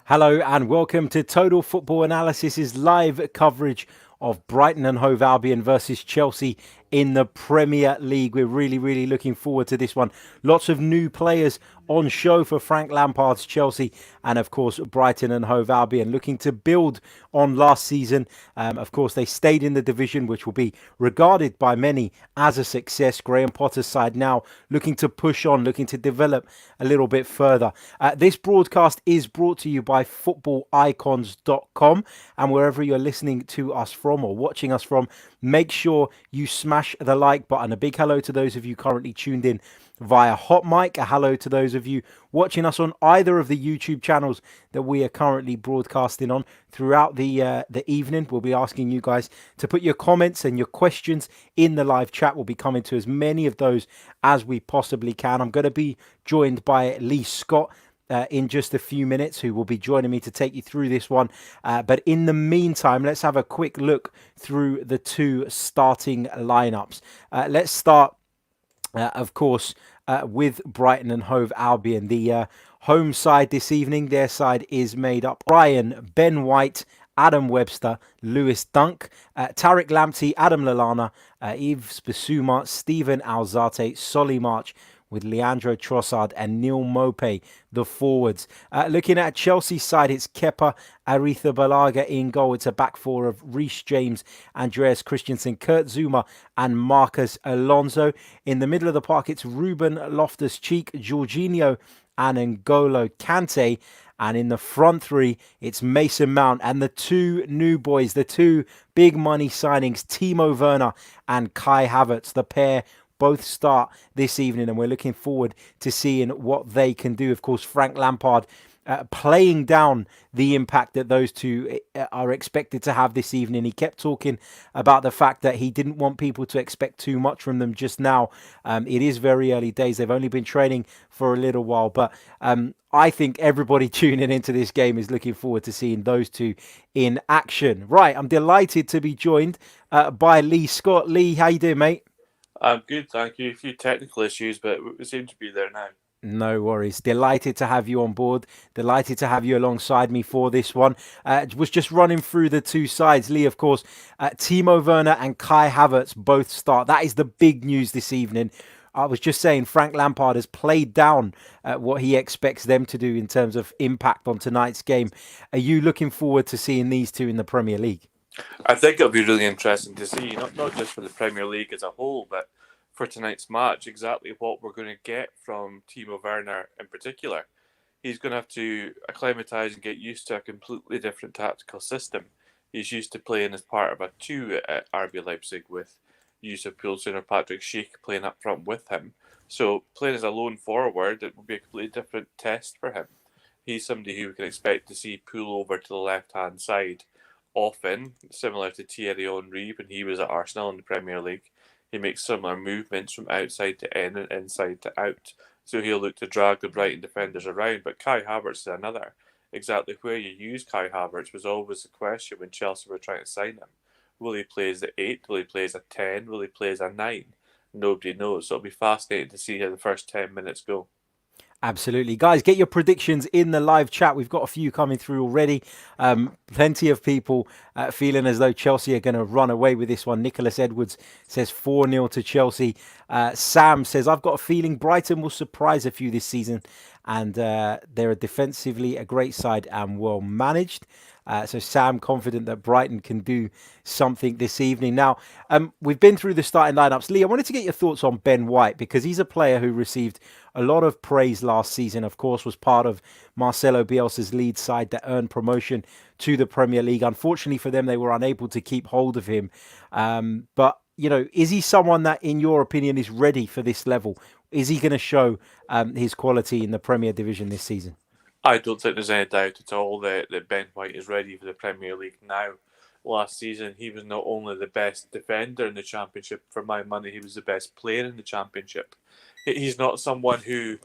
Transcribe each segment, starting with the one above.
Hello and welcome to Total Football Analysis's live coverage of Brighton and Hove Albion versus Chelsea in the Premier League. We're really looking forward to this one. Lots of new players on show for Frank Lampard's Chelsea, and of course Brighton and Hove Albion looking to build on last season. Of course, they stayed in the division, which will be regarded by many as a success. Graham Potter's side now looking to push on, looking to develop a little bit further. This broadcast is brought to you by footballicons.com, and wherever you're listening to us from or watching us from, make sure you smash the like button. A big hello to those of you currently tuned in via Hot Mic. A hello to those of you watching us on either of the YouTube channels that we are currently broadcasting on. Throughout the evening, we'll be asking you guys to put your comments and your questions in the live chat. We'll be coming to as many of those as we possibly can. I'm going to be joined by Lee Scott in just a few minutes, who will be joining me to take you through this one. But in the meantime, let's have a quick look through the two starting lineups. Let's start, of course, with Brighton and Hove Albion. The home side this evening, their side is made up Ryan, Ben White, Adam Webster, Lewis Dunk, Tariq Lamptey, Adam Lallana, Yves Bissouma, Stephen Alzate, Solly March, with Leandro Trossard and Neil Maupay, the forwards. Looking at Chelsea's side, it's Kepa Arrizabalaga in goal. It's a back four of Reece James, Andreas Christensen, Kurt Zuma and Marcus Alonso. In the middle of the park, it's Ruben Loftus-Cheek, Jorginho and N'Golo Kante. And in the front three, it's Mason Mount and the two new boys, the two big money signings, Timo Werner and Kai Havertz. The pair both start this evening, and we're looking forward to seeing what they can do. Of course, Frank Lampard playing down the impact that those two are expected to have this evening. He kept talking about the fact that he didn't want people to expect too much from them just now. It is very early days. They've only been training for a little while, but I think everybody tuning into this game is looking forward to seeing those two in action. Right, I'm delighted to be joined by Lee Scott. Lee, how you doing, mate? I'm good, thank you. A few technical issues, but we seem to be there now. No worries. Delighted to have you on board. Delighted to have you alongside me for this one. Was just running through the two sides. Lee, of course, Timo Werner and Kai Havertz both start. That is the big news this evening. I was just saying Frank Lampard has played down what he expects them to do in terms of impact on tonight's game. Are you looking forward to seeing these two in the Premier League? I think it'll be really interesting to see, not just for the Premier League as a whole, but for tonight's match, exactly what we're going to get from Timo Werner in particular. He's going to have to acclimatise and get used to a completely different tactical system. He's used to playing as part of a two at RB Leipzig with Yusuf Poulsen or Patrick Schick playing up front with him. So playing as a lone forward, it will be a completely different test for him. He's somebody who we can expect to see pull over to the left-hand side often, similar to Thierry Henry when he was at Arsenal in the Premier League. He makes similar movements from outside to in and inside to out. So he'll look to drag the Brighton defenders around. But Kai Havertz is another. Exactly where you use Kai Havertz was always the question when Chelsea were trying to sign him. Will he play as the 8? Will he play as a 10? Will he play as a 9? Nobody knows. So it'll be fascinating to see how the first 10 minutes go. Absolutely. Guys, get your predictions in the live chat. We've got a few coming through already. Plenty of people feeling as though Chelsea are going to run away with this one. Nicholas Edwards says 4-0 to Chelsea. Sam says, I've got a feeling Brighton will surprise a few this season. And they're defensively a great side and well managed. So Sam confident that Brighton can do something this evening. Now, we've been through the starting lineups. Lee, I wanted to get your thoughts on Ben White because he's a player who received a lot of praise last season. Of course, was part of Marcelo Bielsa's lead side that earned promotion to the Premier League. Unfortunately for them, they were unable to keep hold of him. But, you know, is he someone that, in your opinion, is ready for this level? Is he going to show his quality in the Premier Division this season? I don't think there's any doubt at all that Ben White is ready for the Premier League now. Last season, he was not only the best defender in the Championship, for my money, he was the best player in the Championship. He's not someone who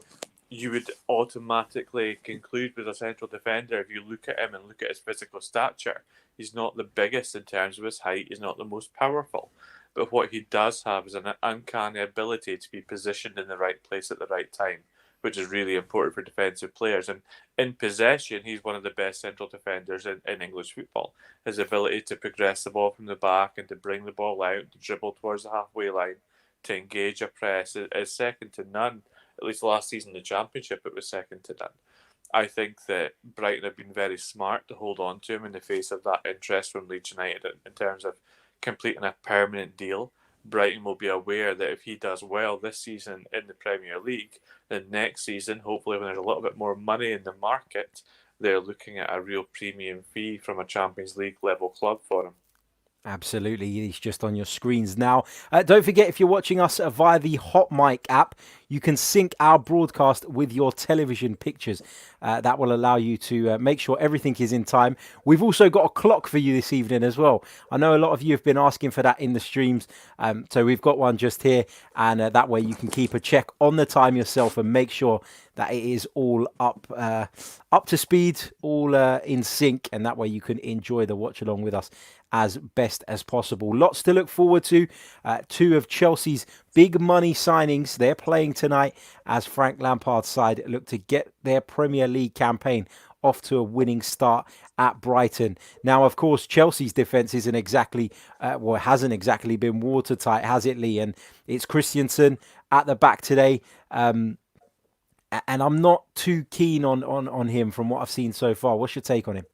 you would automatically conclude was a central defender if you look at him and look at his physical stature. He's not the biggest in terms of his height. He's not the most powerful. but what he does have is an uncanny ability to be positioned in the right place at the right time, which is really important for defensive players. And in possession, he's one of the best central defenders in English football. His ability to progress the ball from the back and to bring the ball out, to dribble towards the halfway line, to engage a press is second to none. At least last season, in the Championship, it was second to none. I think that Brighton have been very smart to hold on to him in the face of that interest from Leeds United in terms of completing a permanent deal. Brighton will be aware that if he does well this season in the Premier League, then next season, hopefully when there's a little bit more money in the market, they're looking at a real premium fee from a Champions League level club for him. Absolutely, he's just on your screens now. Don't forget, if you're watching us via the Hot Mic app, you can sync our broadcast with your television pictures. That will allow you to make sure everything is in time. We've also got a clock for you this evening as well. I know a lot of you have been asking for that in the streams, so we've got one just here, and that way you can keep a check on the time yourself and make sure that it is all up to speed, all in sync, and that way you can enjoy the watch along with us as best as possible. Lots to look forward to. Two of Chelsea's big money signings. They're playing tonight as Frank Lampard's side look to get their Premier League campaign off to a winning start at Brighton. Now, of course, Chelsea's defence isn't exactly, hasn't exactly been watertight, has it, Lee? And it's Christensen at the back today. And I'm not too keen on him from what I've seen so far. What's your take on him?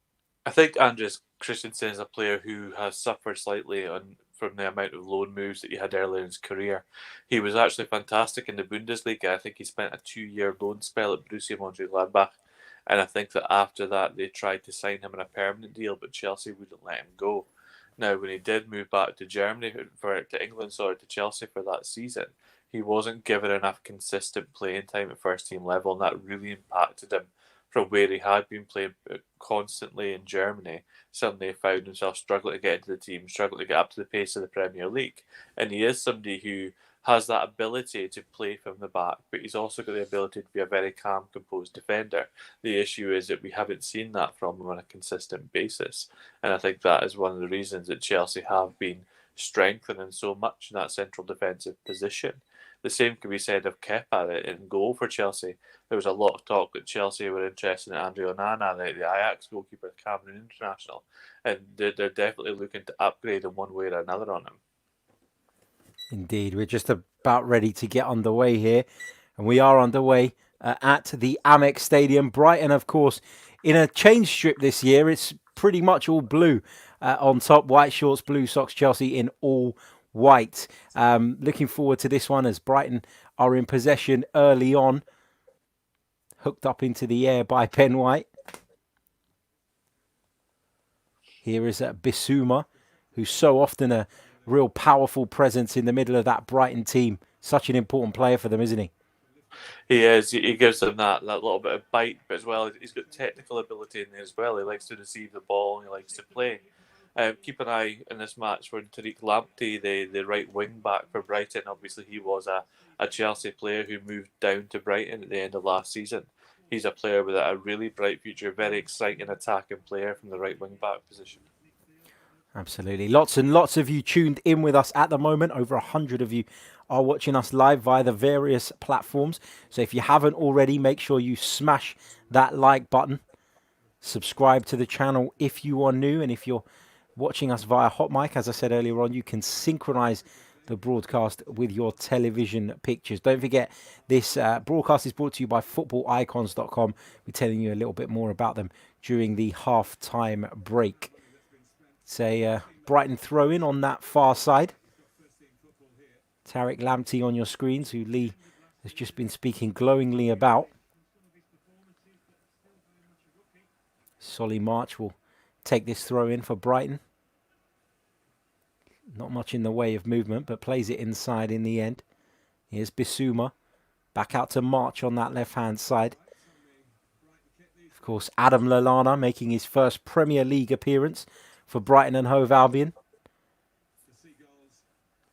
I think Andres Christensen is a player who has suffered slightly from the amount of loan moves that he had earlier in his career. He was actually fantastic in the Bundesliga. I think he spent a 2-year loan spell at Borussia Mönchengladbach, and I think that after that they tried to sign him on a permanent deal, but Chelsea wouldn't let him go. Now, when he did move back to Germany to England, sorry, to Chelsea for that season, he wasn't given enough consistent playing time at first team level, and that really impacted him from where he had been playing constantly in Germany. Suddenly he found himself struggling to get into the team, struggling to get up to the pace of the Premier League. And he is somebody who has that ability to play from the back, but he's also got the ability to be a very calm, composed defender. The issue is that we haven't seen that from him on a consistent basis. And I think that is one of the reasons that Chelsea have been strengthening so much in that central defensive position. The same can be said of Kepa in goal for Chelsea. There was a lot of talk that Chelsea were interested in Andre Onana, the Ajax goalkeeper, the Cameroon international, and they're definitely looking to upgrade in one way or another on him. Indeed, we're just about ready to get underway here, and we are underway at the Amex Stadium. Brighton, of course, in a change strip this year. It's pretty much all blue on top, white shorts, blue socks. Chelsea in all white. Looking forward to this one as Brighton are in possession early on. Hooked up into the air by Ben White. Here is Bissouma, who's so often a real powerful presence in the middle of that Brighton team. Such an important player for them, isn't he? He is. He gives them that little bit of bite, but as well, he's got technical ability in there as well. He likes to receive the ball and he likes to play. Keep an eye in this match for Tariq Lamptey, the right wing back for Brighton. Obviously, he was a Chelsea player who moved down to Brighton at the end of last season. He's a player with a really bright future, very exciting attacking player from the right wing back position. Absolutely. Lots and lots of you tuned in with us at the moment. Over 100 of you are watching us live via the various platforms. So if you haven't already, make sure you smash that like button. Subscribe to the channel if you are new. And if you're watching us via Hot Mic, as I said earlier on, you can synchronize the broadcast with your television pictures. Don't forget, this broadcast is brought to you by footballicons.com. We're telling you a little bit more about them during the half-time break. It's a Brighton throw-in on that far side. Tariq Lamptey on your screens, who Lee has just been speaking glowingly about. Solly March will take this throw-in for Brighton. Not much in the way of movement, but plays it inside in the end. Here's Bissouma. Back out to March on that left-hand side. Of course, Adam Lallana making his first Premier League appearance for Brighton and Hove Albion.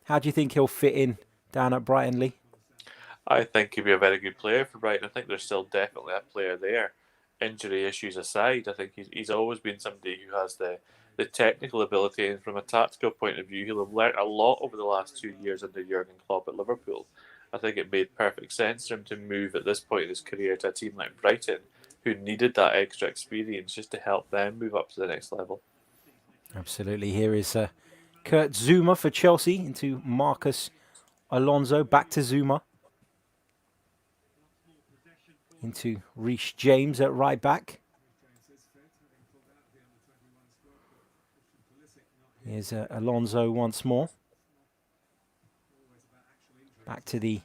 How do you think he'll fit in down at Brighton, Lee? I think he'll be a very good player for Brighton. I think there's still definitely a player there. Injury issues aside, I think he's always been somebody who has the the technical ability, and from a tactical point of view, he'll have learnt a lot over the last 2 years under Jurgen Klopp at Liverpool. I think it made perfect sense for him to move at this point in his career to a team like Brighton, who needed that extra experience just to help them move up to the next level. Absolutely. Here is Kurt Zouma for Chelsea into Marcus Alonso. Back to Zouma. Into Reece James at right back. Here's Alonso once more. Back to the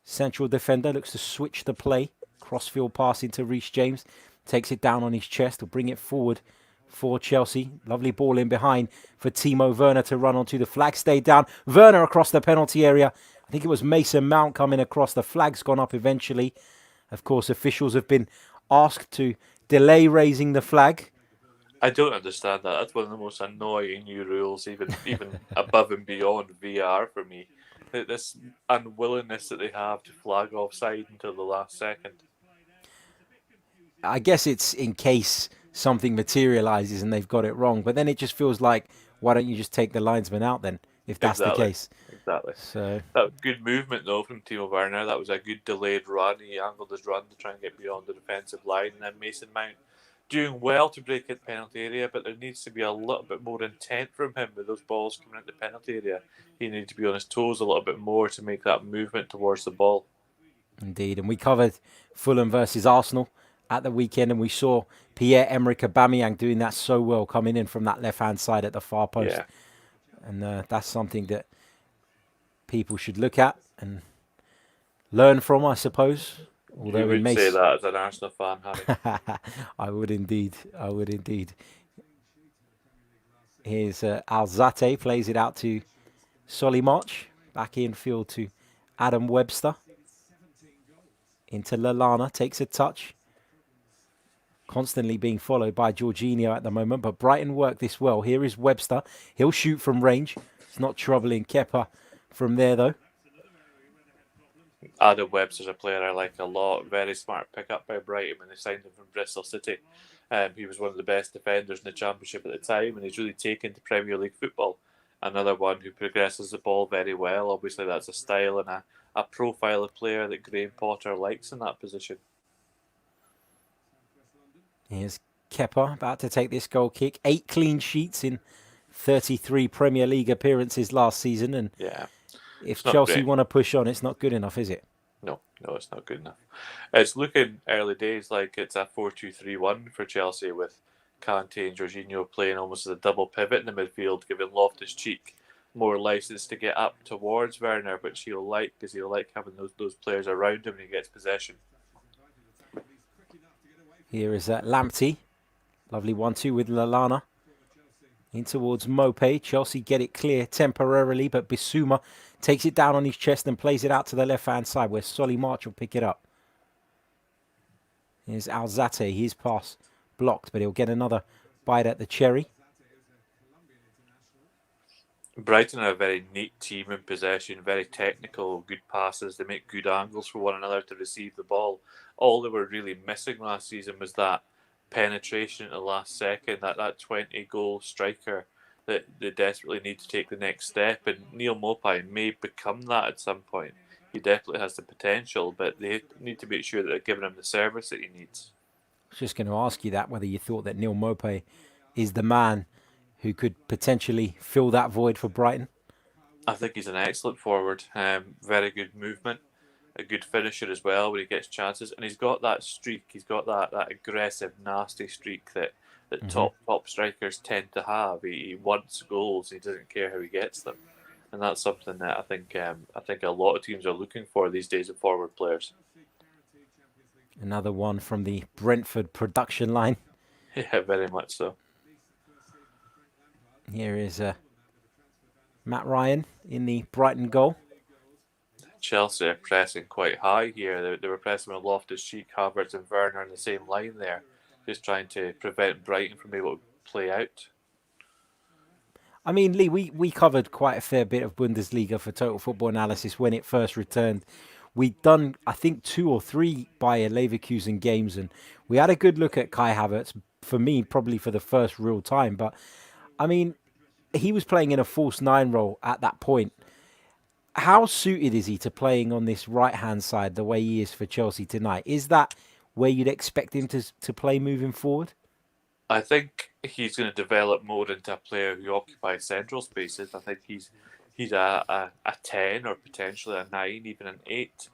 central defender. Looks to switch the play. Crossfield pass into Reece James. Takes it down on his chest. Will bring it forward for Chelsea. Lovely ball in behind for Timo Werner to run onto. The flag stayed down. Werner across the penalty area. I think it was Mason Mount coming across. The flag's gone up eventually. Of course, officials have been asked to delay raising the flag. I don't understand that. That's one of the most annoying new rules, even above and beyond VR for me. This unwillingness that they have to flag offside until the last second. I guess it's in case something materialises and they've got it wrong. But then it just feels like, why don't you just take the linesman out then, if that's the case? Exactly. So that was good movement though from Timo Werner. That was a good delayed run. He angled his run to try and get beyond the defensive line, and then Mason Mount doing well to break in the penalty area, but there needs to be a little bit more intent from him with those balls coming into the penalty area. He needs to be on his toes a little bit more to make that movement towards the ball. Indeed, and we covered Fulham versus Arsenal at the weekend, and we saw Pierre-Emerick Aubameyang doing that so well, coming in from that left-hand side at the far post. Yeah. And that's something that people should look at and learn from, I suppose. Although you would say that as an Arsenal fan, Harry. I would indeed. I would indeed. Here's Alzate, plays it out to Solly March. Back in field to Adam Webster. Into Lallana, takes a touch. Constantly being followed by Jorginho at the moment, but Brighton work this well. Here is Webster. He'll shoot from range. It's not troubling Kepa from there, though. Adam Webster's a player I like a lot. Very smart pickup by Brighton when they signed him from Bristol City. He was one of the best defenders in the Championship at the time, and he's really taken to Premier League football. Another one who progresses the ball very well. Obviously, that's a style and a profile of player that Graham Potter likes in that position. Here's Kepa about to take this goal kick. 8 clean sheets in 33 Premier League appearances last season, and yeah. If Chelsea want to push on, it's not good enough, is it? No, it's not good enough. It's looking early days like it's a 4-2-3-1 for Chelsea, with Kante and Jorginho playing almost as a double pivot in the midfield, giving Loftus-Cheek more license to get up towards Werner, which he'll like, because he'll like having those players around him when he gets possession. Here is Lamptey. Lovely 1-2 with Lallana. In towards Mopé. Chelsea get it clear temporarily, but Bissouma takes it down on his chest and plays it out to the left-hand side, where Solly March will pick it up. Here's Alzate. His pass blocked, but he'll get another bite at the cherry. Brighton are a very neat team in possession, very technical, good passes. They make good angles for one another to receive the ball. All they were really missing last season was that penetration at the last second, that 20-goal striker that they desperately need to take the next step. And Neil Maupay may become that at some point. He definitely has the potential, but they need to make sure that they're giving him the service that he needs. I was just going to ask you that, whether you thought that Neil Maupay is the man who could potentially fill that void for Brighton. I think he's an excellent forward. Very good movement. A good finisher as well when he gets chances. And he's got that streak. He's got that aggressive, nasty streak that top strikers tend to have. He wants goals. He doesn't care how he gets them. And that's something that I think a lot of teams are looking for these days in forward players. Another one from the Brentford production line. Yeah, very much so. Here is Matt Ryan in the Brighton goal. Chelsea are pressing quite high here. They were pressing with Loftus-Cheek, Havertz and Werner in the same line there, just trying to prevent Brighton from able to play out. I mean, Lee, we covered quite a fair bit of Bundesliga for Total Football Analysis when it first returned. We'd done, I think, 2 or 3 Bayer Leverkusen games, and we had a good look at Kai Havertz, for me, probably for the first real time. But I mean, he was playing in a false nine role at that point. How suited is he to playing on this right-hand side the way he is for Chelsea tonight? Is that where you'd expect him to play moving forward? I think he's going to develop more into a player who occupies central spaces. I think he's a 10 or potentially a 9, even an 8.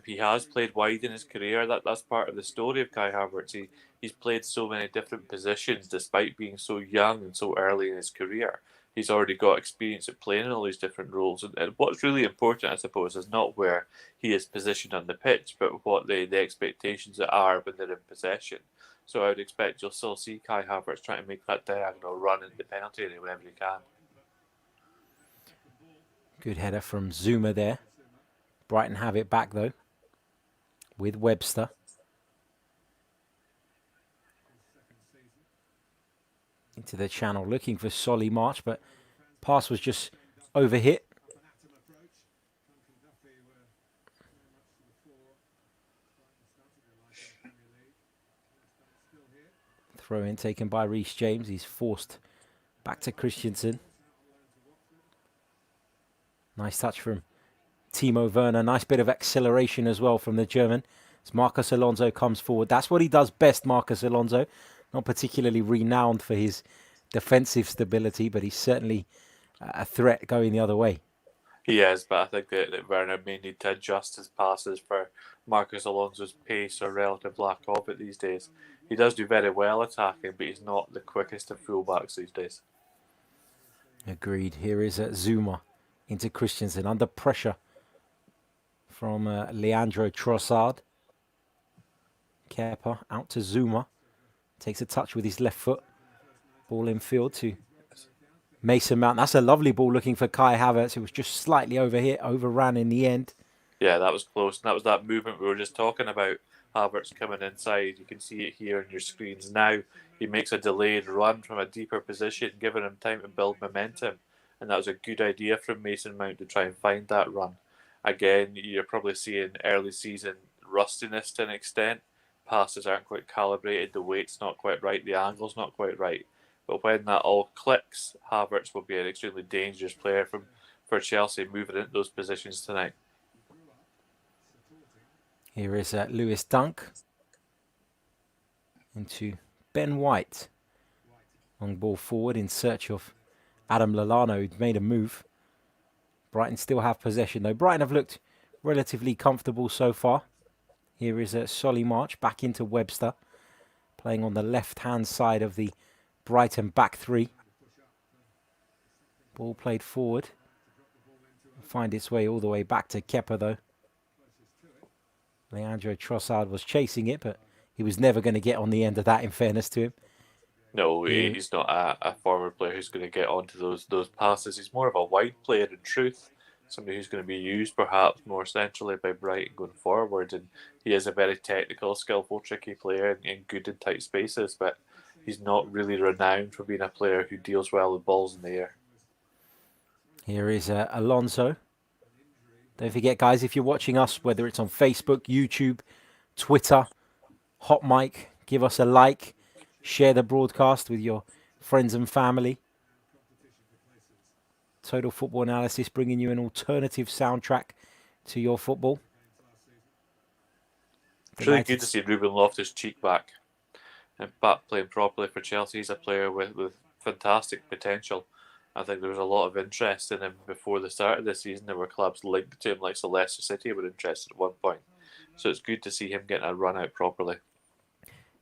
He has played wide in his career. That's part of the story of Kai Havertz. He's played so many different positions despite being so young and so early in his career. He's already got experience at playing in all these different roles. And what's really important, I suppose, is not where he is positioned on the pitch, but what the expectations are when they're in possession. So I would expect you'll still see Kai Havertz trying to make that diagonal run in the penalty area whenever he can. Good header from Zuma there. Brighton have it back though with Webster. Into the channel looking for Solly March, but pass was just overhit. Throw in taken by Reece James. He's forced back to Christensen. Nice touch from Timo Werner. Nice bit of acceleration as well from the German. As Marcos Alonso comes forward. That's what he does best, Marcos Alonso. Not particularly renowned for his defensive stability, but he's certainly a threat going the other way. He is, but I think that Werner may need to adjust his passes for Marcos Alonso's pace or relative lack of it these days. He does do very well attacking, but he's not the quickest of fullbacks these days. Agreed. Here is Zuma into Christensen under pressure from Leandro Trossard. Kepa out to Zuma. Takes a touch with his left foot. Ball in field to Mason Mount. That's a lovely ball looking for Kai Havertz. It was just slightly overran in the end. Yeah, that was close. And that was that movement we were just talking about. Havertz coming inside. You can see it here on your screens now. He makes a delayed run from a deeper position, giving him time to build momentum. And that was a good idea from Mason Mount to try and find that run. Again, you're probably seeing early season rustiness to an extent. Passes aren't quite calibrated, the weight's not quite right, the angle's not quite right. But when that all clicks, Havertz will be an extremely dangerous player for Chelsea moving into those positions tonight. Here is Lewis Dunk into Ben White. Long ball forward in search of Adam Lallana, who'd made a move. Brighton still have possession though. Brighton have looked relatively comfortable so far. Here is Solly March back into Webster, playing on the left-hand side of the Brighton back three. Ball played forward. Find its way all the way back to Kepa though. Leandro Trossard was chasing it, but he was never going to get on the end of that, in fairness to him. No, he's not a forward player who's going to get onto those passes. He's more of a wide player in truth. Somebody who's going to be used perhaps more centrally by Brighton going forward. And he is a very technical, skillful, tricky player and good in tight spaces, but he's not really renowned for being a player who deals well with balls in the air. Here is Alonso. Don't forget, guys, if you're watching us, whether it's on Facebook, YouTube, Twitter, Hot Mic, give us a like, share the broadcast with your friends and family. Total Football Analysis, bringing you an alternative soundtrack to your football. It's really good to see Ruben Loftus-Cheek back and back playing properly for Chelsea. He's a player with fantastic potential. I think there was a lot of interest in him before the start of the season. There were clubs linked to him, like Leicester City were interested at one point. So it's good to see him getting a run out properly.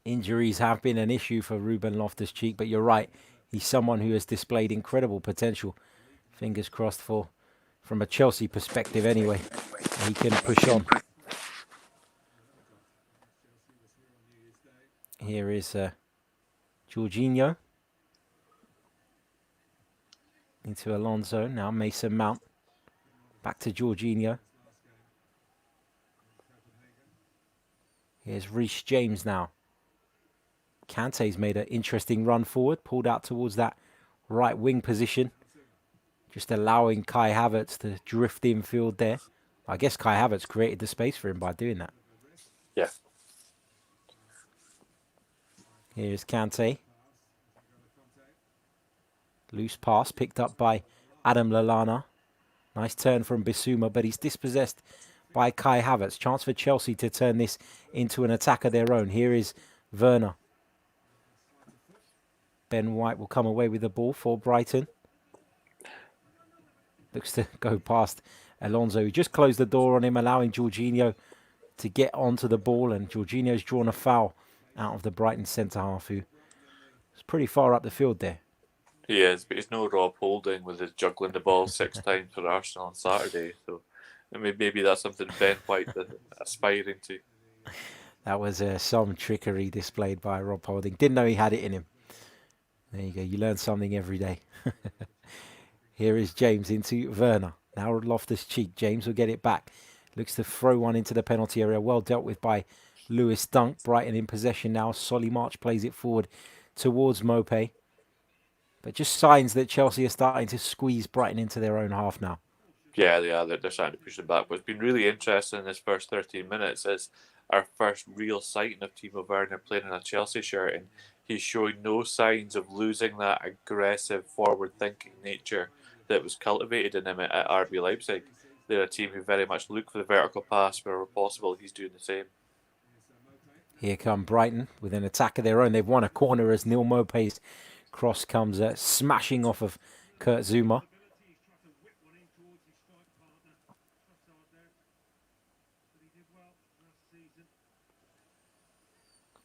Injuries have been an issue for Ruben Loftus-Cheek, but you're right. He's someone who has displayed incredible potential. Fingers crossed from a Chelsea perspective anyway. He can push on. Here is Jorginho. Into Alonso. Now Mason Mount. Back to Jorginho. Here's Reece James now. Kante's made an interesting run forward. Pulled out towards that right wing position. Just allowing Kai Havertz to drift infield there. I guess Kai Havertz created the space for him by doing that. Yeah. Here's Kante. Loose pass picked up by Adam Lallana. Nice turn from Bissouma, but he's dispossessed by Kai Havertz. Chance for Chelsea to turn this into an attack of their own. Here is Werner. Ben White will come away with the ball for Brighton. Looks to go past Alonso, who just closed the door on him, allowing Jorginho to get onto the ball. And Jorginho's drawn a foul out of the Brighton centre-half, who was pretty far up the field there. He is, but he's no Rob Holding with his juggling the ball 6 times for Arsenal on Saturday. So maybe that's something Ben White is aspiring to. That was some trickery displayed by Rob Holding. Didn't know he had it in him. There you go. You learn something every day. Here is James into Werner. Now Loftus-Cheek. James will get it back. Looks to throw one into the penalty area. Well dealt with by Lewis Dunk. Brighton in possession now. Solly March plays it forward towards Mopé. But just signs that Chelsea are starting to squeeze Brighton into their own half now. Yeah, they are. They're starting to push them back. What's been really interesting in this first 13 minutes is our first real sighting of Timo Werner playing in a Chelsea shirt, and he's showing no signs of losing that aggressive, forward-thinking nature that was cultivated in him at RB Leipzig. They're a team who very much look for the vertical pass wherever possible. He's doing the same. Here come Brighton with an attack of their own. They've won a corner as Neil Mopé's cross comes smashing off of Kurt Zouma.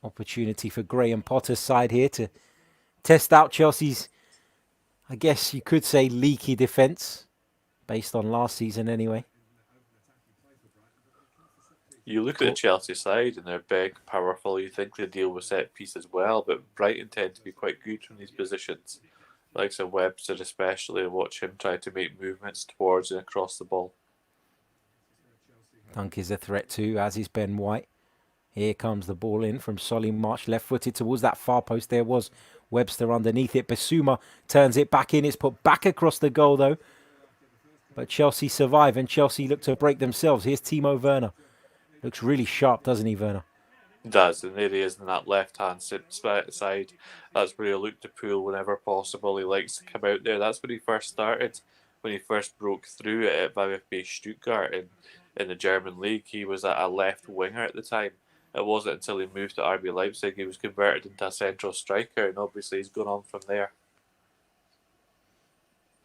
Opportunity for Graham Potter's side here to test out Chelsea's, I guess you could say, leaky defence, based on last season anyway. You look at the Chelsea side and they're big, powerful. You think they deal with set pieces well, but Brighton tend to be quite good from these positions. Like Sir Webster especially, watch him try to make movements towards and across the ball. Dunk is a threat too, as is Ben White. Here comes the ball in from Solly March, left-footed towards that far post. There was Webster underneath it. Bissouma turns it back in. It's put back across the goal, though. But Chelsea survive, and Chelsea look to break themselves. Here's Timo Werner. Looks really sharp, doesn't he, Werner? Does, and there he is in that left-hand side. That's where he'll look to pull whenever possible. He likes to come out there. That's when he first started, when he first broke through at VfB Stuttgart in the German league. He was a left winger at the time. It wasn't until he moved to RB Leipzig he was converted into a central striker, and obviously he's gone on from there.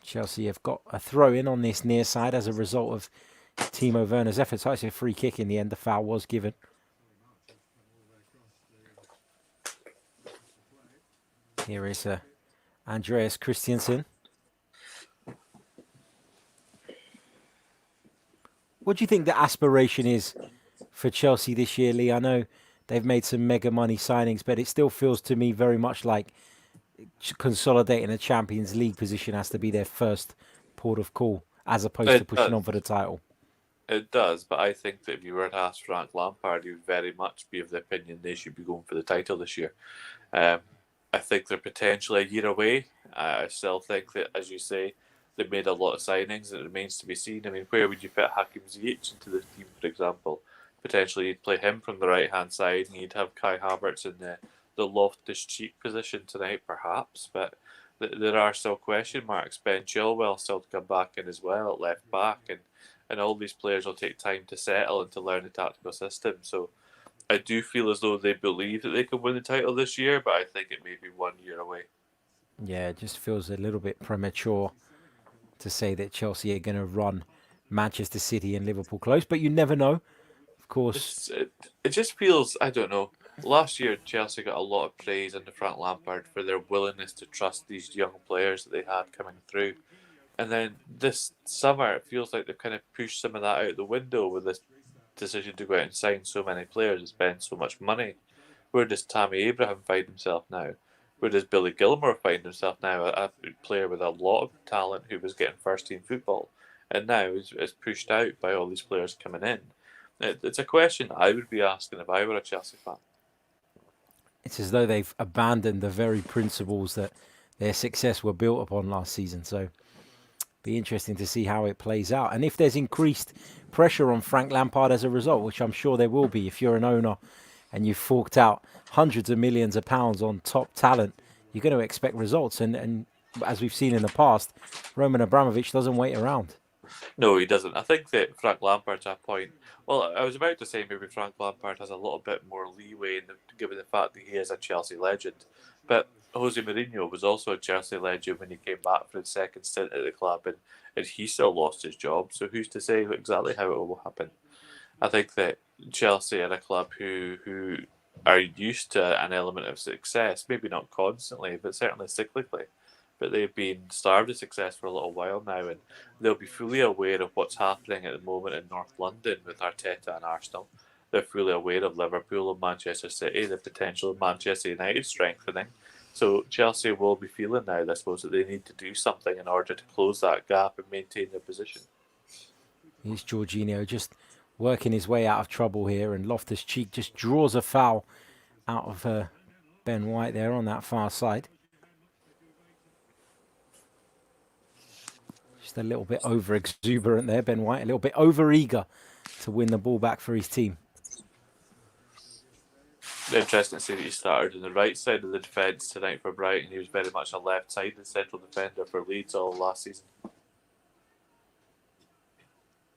Chelsea have got a throw-in on this near side as a result of Timo Werner's efforts. Actually, a free kick in the end. The foul was given. Here is Andreas Christensen. What do you think the aspiration is for Chelsea this year, Lee? I know they've made some mega money signings, but it still feels to me very much like consolidating a Champions League position has to be their first port of call, as opposed to pushing on for the title. It does, but I think that if you were to ask Frank Lampard, he would very much be of the opinion they should be going for the title this year. I think they're potentially a year away. I still think that, as you say, they've made a lot of signings and it remains to be seen. I mean, where would you fit Hakim Ziyech into the team, for example? Potentially you'd play him from the right-hand side and you'd have Kai Havertz in the Loftus-Cheek position tonight, perhaps. But there are still question marks. Ben Chilwell still to come back in as well at left back. And all these players will take time to settle and to learn the tactical system. So I do feel as though they believe that they can win the title this year, but I think it may be 1 year away. Yeah, it just feels a little bit premature to say that Chelsea are going to run Manchester City and Liverpool close, but you never know. Of course. It just feels, I don't know. Last year, Chelsea got a lot of praise under Frank Lampard for their willingness to trust these young players that they had coming through. And then this summer, it feels like they've kind of pushed some of that out the window with this decision to go out and sign so many players and spend so much money. Where does Tammy Abraham find himself now? Where does Billy Gilmore find himself now? A player with a lot of talent who was getting first-team football and now is pushed out by all these players coming in. It's a question I would be asking if I were a Chelsea fan. It's as though they've abandoned the very principles that their success were built upon last season. So be interesting to see how it plays out. And if there's increased pressure on Frank Lampard as a result, which I'm sure there will be if you're an owner and you've forked out hundreds of millions of pounds on top talent, you're going to expect results. And as we've seen in the past, Roman Abramovich doesn't wait around. No, he doesn't. I think that Frank Lampard's at a point. Well, I was about to say maybe Frank Lampard has a little bit more leeway given the fact that he is a Chelsea legend. But Jose Mourinho was also a Chelsea legend when he came back for his second stint at the club, and he still lost his job. So who's to say exactly how it will happen? I think that Chelsea are a club who are used to an element of success, maybe not constantly, but certainly cyclically. But they've been starved of success for a little while now, and they'll be fully aware of what's happening at the moment in North London with Arteta and Arsenal. They're fully aware of Liverpool and Manchester City, the potential of Manchester United strengthening. So Chelsea will be feeling now, I suppose, that they need to do something in order to close that gap and maintain their position. Here's Jorginho just working his way out of trouble here, and Loftus-Cheek just draws a foul out of Ben White there on that far side. Just a little bit over-exuberant there, Ben White, a little bit over-eager to win the ball back for his team. Interesting to see that he started on the right side of the defence tonight for Brighton. He was very much a left-sided central defender for Leeds all last season.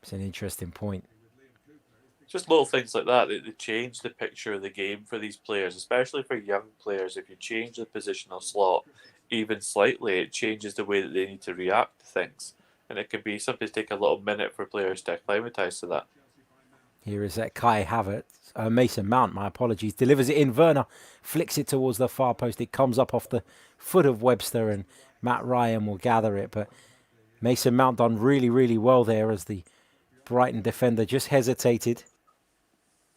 It's an interesting point. Just little things like that, they change the picture of the game for these players, especially for young players. If you change the positional slot even slightly, it changes the way that they need to react to things. And it can be sometimes take a little minute for players to acclimatise to that. Here is Kai Havertz, Mason Mount, my apologies, delivers it in. Werner flicks it towards the far post. It comes up off the foot of Webster, and Matt Ryan will gather it. But Mason Mount done really, really well there as the Brighton defender just hesitated.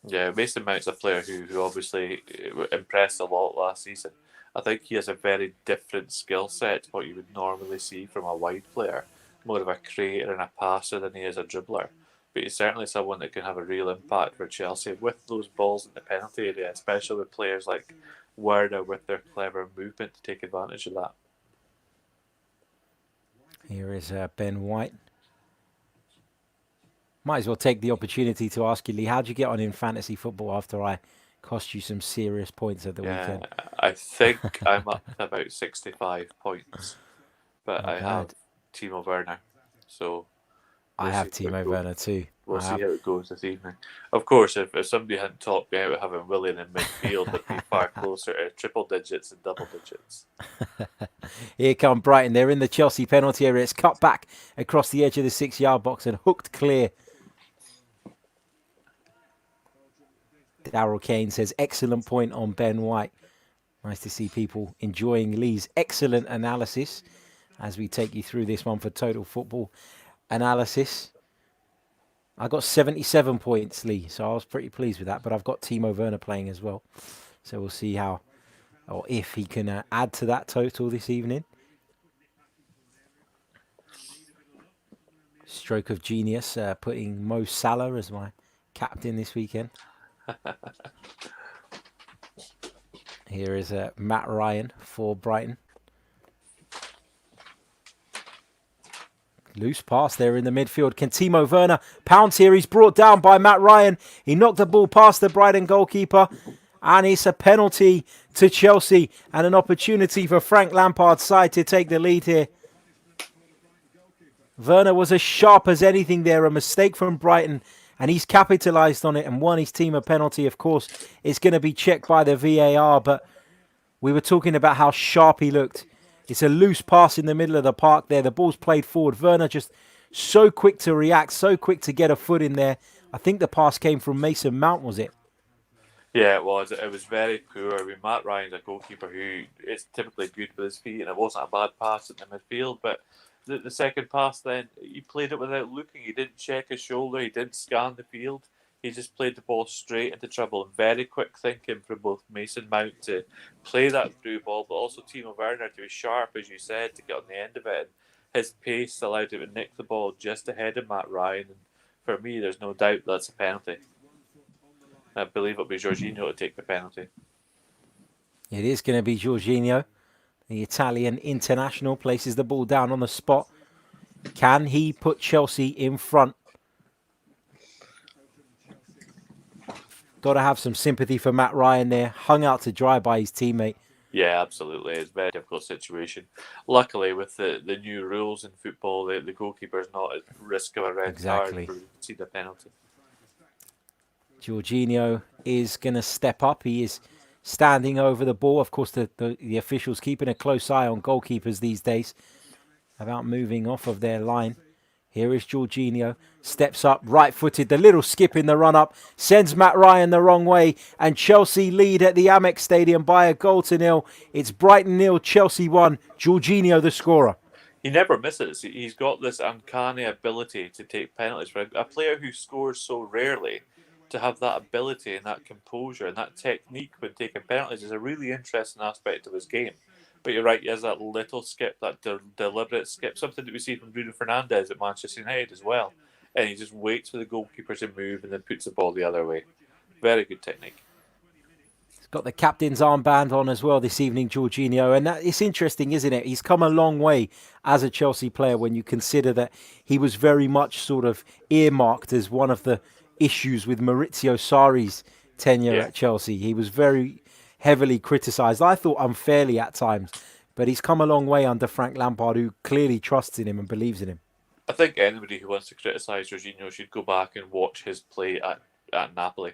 Yeah, Mason Mount's a player who obviously impressed a lot last season. I think he has a very different skill set to what you would normally see from a wide player. More of a creator and a passer than he is a dribbler. But he's certainly someone that can have a real impact for Chelsea with those balls in the penalty area, especially with players like Werner with their clever movement to take advantage of that. Here is Ben White. Might as well take the opportunity to ask you, Lee, how'd you get on in fantasy football after I cost you some serious points at the weekend? I think I'm up to about 65 points, but I have Timo Werner, so I have Timo Werner too. We'll see how it goes this evening. Of course, if somebody hadn't talked me out of having Willian in midfield, it'd be far closer to triple digits and double digits. Here come Brighton. They're in the Chelsea penalty area. It's cut back across the edge of the 6-yard box and hooked clear. Daryl Kane says, excellent point on Ben White. Nice to see people enjoying Lee's excellent analysis as we take you through this one for Total Football Analysis. I got 77 points, Lee, so I was pretty pleased with that. But I've got Timo Werner playing as well. So we'll see how or if he can add to that total this evening. Stroke of genius, putting Mo Salah as my captain this weekend. Here is Matt Ryan for Brighton. Loose pass there in the midfield. Can Timo Werner pounce here? He's brought down by Matt Ryan. He knocked the ball past the Brighton goalkeeper. And it's a penalty to Chelsea and an opportunity for Frank Lampard's side to take the lead here. Werner was as sharp as anything there. A mistake from Brighton. And he's capitalised on it and won his team a penalty. Of course, it's going to be checked by the VAR. But we were talking about how sharp he looked. It's a loose pass in the middle of the park there. The ball's played forward. Werner just so quick to react, so quick to get a foot in there. I think the pass came from Mason Mount, was it? Yeah, it was. It was very poor. I mean, Matt Ryan's a goalkeeper who is typically good with his feet, and it wasn't a bad pass in the midfield. But the second pass then, he played it without looking. He didn't check his shoulder. He didn't scan the field. He just played the ball straight into trouble. And very quick thinking from both Mason Mount to play that through ball, but also Timo Werner to be sharp, as you said, to get on the end of it. And his pace allowed him to nick the ball just ahead of Matt Ryan. And for me, there's no doubt that's a penalty. I believe it'll be Jorginho to take the penalty. It is going to be Jorginho. The Italian international places the ball down on the spot. Can he put Chelsea in front? Got to have some sympathy for Matt Ryan there. Hung out to dry by his teammate. Yeah, absolutely. It's a very difficult situation. Luckily, with the new rules in football, the goalkeeper is not at risk of a red card Exactly. for conceding a penalty. Jorginho is going to step up. He is standing over the ball. Of course, the officials keeping a close eye on goalkeepers these days about moving off of their line. Here is Jorginho, steps up, right-footed, the little skip in the run-up, sends Matt Ryan the wrong way, and Chelsea lead at the Amex Stadium by 1-0. It's Brighton 0, Chelsea 1, Jorginho the scorer. He never misses. He's got this uncanny ability to take penalties. For a player who scores so rarely, to have that ability and that composure and that technique when taking penalties is a really interesting aspect of his game. But you're right, he has that little skip, that deliberate skip, something that we see from Bruno Fernandes at Manchester United as well. And he just waits for the goalkeeper to move and then puts the ball the other way. Very good technique. He's got the captain's armband on as well this evening, Jorginho. And it's interesting, isn't it? He's come a long way as a Chelsea player when you consider that he was very much sort of earmarked as one of the issues with Maurizio Sarri's tenure Yeah. at Chelsea. He was very heavily criticised, I thought unfairly at times. But he's come a long way under Frank Lampard, who clearly trusts in him and believes in him. I think anybody who wants to criticise Jorginho should go back and watch his play at Napoli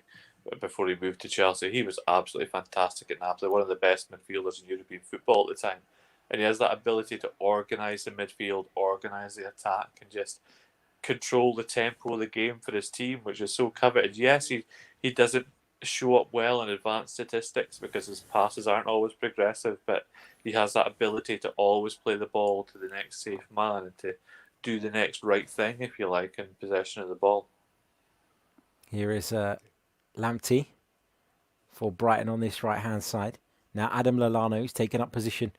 before he moved to Chelsea. He was absolutely fantastic at Napoli, one of the best midfielders in European football at the time. And he has that ability to organise the midfield, organise the attack, and just control the tempo of the game for his team, which is so coveted. Yes, he doesn't show up well in advanced statistics because his passes aren't always progressive, but he has that ability to always play the ball to the next safe man and to do the next right thing, if you like, in possession of the ball. Here is Lamptey for Brighton on this right-hand side. Now Adam Lallana, who's taken up position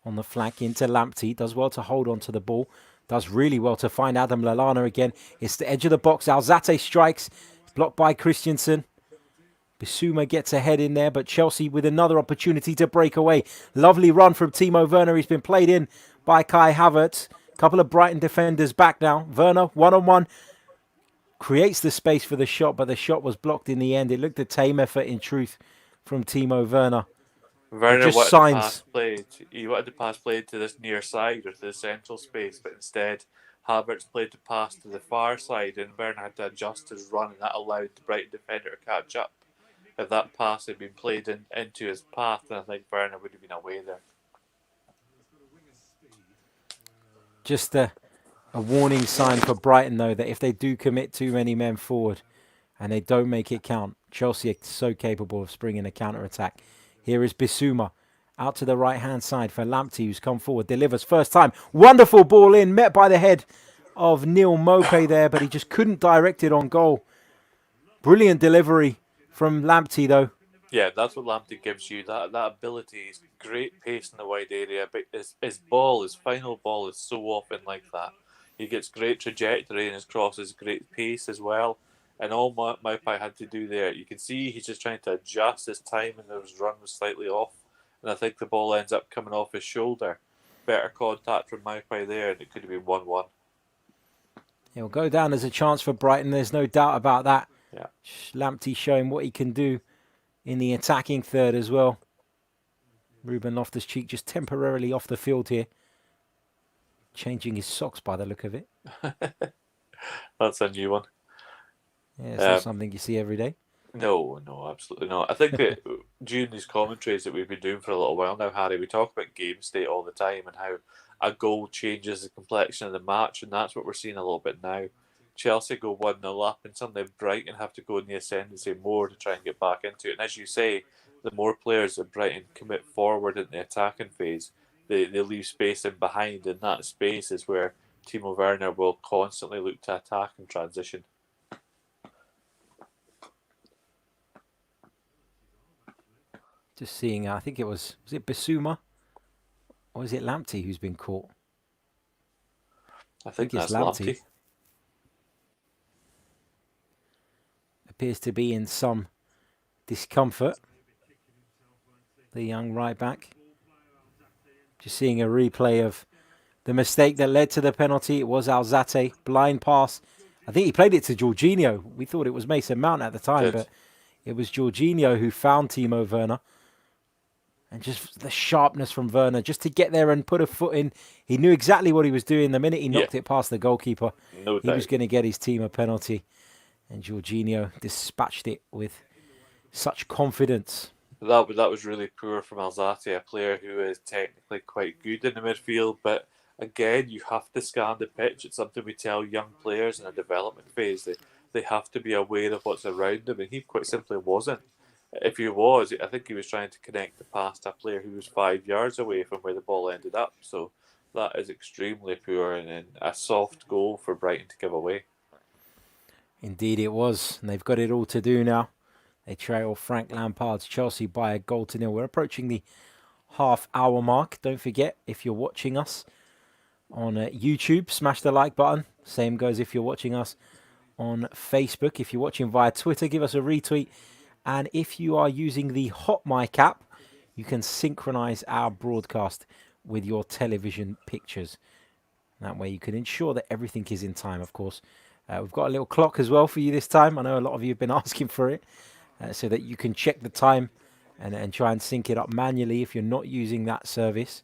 on the flank into Lamptey, does well to hold on to the ball. Does really well to find Adam Lallana again. It's the edge of the box. Alzate strikes. Blocked by Christensen. Bissouma gets ahead in there, but Chelsea with another opportunity to break away. Lovely run from Timo Werner. He's been played in by Kai Havertz. Couple of Brighton defenders back now. Werner, one-on-one. Creates the space for the shot, but the shot was blocked in the end. It looked a tame effort in truth from Timo Werner. Werner just wanted signs. to pass play. He wanted to pass play to this near side or to the central space, but instead Havertz played to pass to the far side, and Werner had to adjust his run, and that allowed the Brighton defender to catch up. If that pass had been played into his path, then I think Werner would have been away there. Just a warning sign for Brighton, though, that if they do commit too many men forward and they don't make it count, Chelsea are so capable of springing a counter-attack. Here is Bissouma out to the right-hand side for Lamptey, who's come forward, delivers first time. Wonderful ball in, met by the head of Neil Maupay there, but he just couldn't direct it on goal. Brilliant delivery from Lamptey, though. Yeah, that's what Lamptey gives you, that ability. He's great pace in the wide area, but his final ball is so often like that. He gets great trajectory in his crosses, great pace as well. And all Maupay had to do there, you can see he's just trying to adjust his time, and his run was slightly off. And I think the ball ends up coming off his shoulder. Better contact from Maupay there, and it could have been 1-1. He'll go down as a chance for Brighton. There's no doubt about that. Yeah. Lamptey showing what he can do in the attacking third as well. Ruben Loftus-Cheek just temporarily off the field here. Changing his socks by the look of it. That's a new one. Yeah, it's not something you see every day. No, absolutely not. I think that during these commentaries that we've been doing for a little while now, Harry, we talk about game state all the time and how a goal changes the complexion of the match, and that's what we're seeing a little bit now. Chelsea go 1-0 up, and suddenly Brighton have to go in the ascendancy more to try and get back into it. And as you say, the more players that Brighton commit forward in the attacking phase, they leave space in behind, and that space is where Timo Werner will constantly look to attack and transition. Just seeing, I think was it Bissouma? Or is it Lamptey who's been caught? I think it's Lamptey. Appears to be in some discomfort. The young right back. Just seeing a replay of the mistake that led to the penalty. It was Alzate, blind pass. I think he played it to Jorginho. We thought it was Mason Mount at the time, but it was Jorginho who found Timo Werner. And just the sharpness from Werner, just to get there and put a foot in. He knew exactly what he was doing. The minute he Yeah, knocked it past the goalkeeper, no he was doubt. going to get his team a penalty. And Jorginho dispatched it with such confidence. That was really poor from Alzate, a player who is technically quite good in the midfield, but again, you have to scan the pitch. It's something we tell young players in a development phase. They have to be aware of what's around them, and he quite simply wasn't. If he was, I think he was trying to connect the pass to a player who was 5 yards away from where the ball ended up. So that is extremely poor and a soft goal for Brighton to give away. Indeed, it was. And they've got it all to do now. They trail Frank Lampard's Chelsea by a goal to nil. We're approaching the half-hour mark. Don't forget, if you're watching us on YouTube, smash the like button. Same goes if you're watching us on Facebook. If you're watching via Twitter, give us a retweet. And if you are using the Hot Mic app, you can synchronize our broadcast with your television pictures. That way you can ensure that everything is in time, of course. We've got a little clock as well for you this time. I know a lot of you have been asking for it, so that you can check the time and try and sync it up manually if you're not using that service.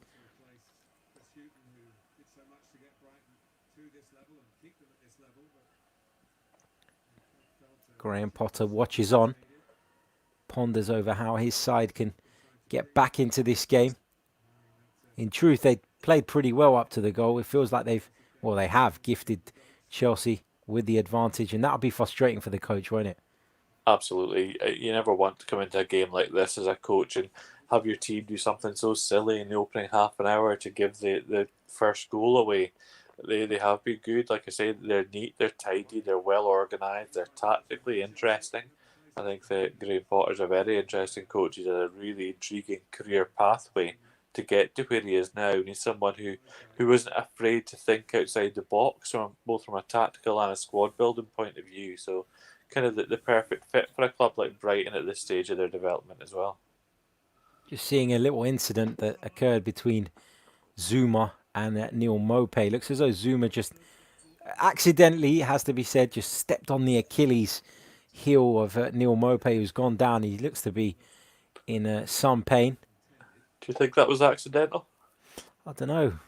Graham Potter watches on, ponders over how his side can get back into this game. In truth, they played pretty well up to the goal. It feels like they have gifted Chelsea with the advantage, and that'll be frustrating for the coach, won't it? Absolutely. You never want to come into a game like this as a coach and have your team do something so silly in the opening half an hour to give the first goal away. They have been good. Like I say, they're neat, they're tidy, they're well organised, they're tactically interesting. I think that Graham Potter's a very interesting coach. He's had a really intriguing career pathway to get to where he is now. And he's someone who isn't afraid to think outside the box, both from a tactical and a squad building point of view. So kind of the perfect fit for a club like Brighton at this stage of their development as well. Just seeing a little incident that occurred between Zuma and Neil Mopay. Looks as though Zuma just accidentally, has to be said, just stepped on the Achilles heel of Neil Mopay, who's gone down. He looks to be in some pain. Do you think that was accidental? I don't know.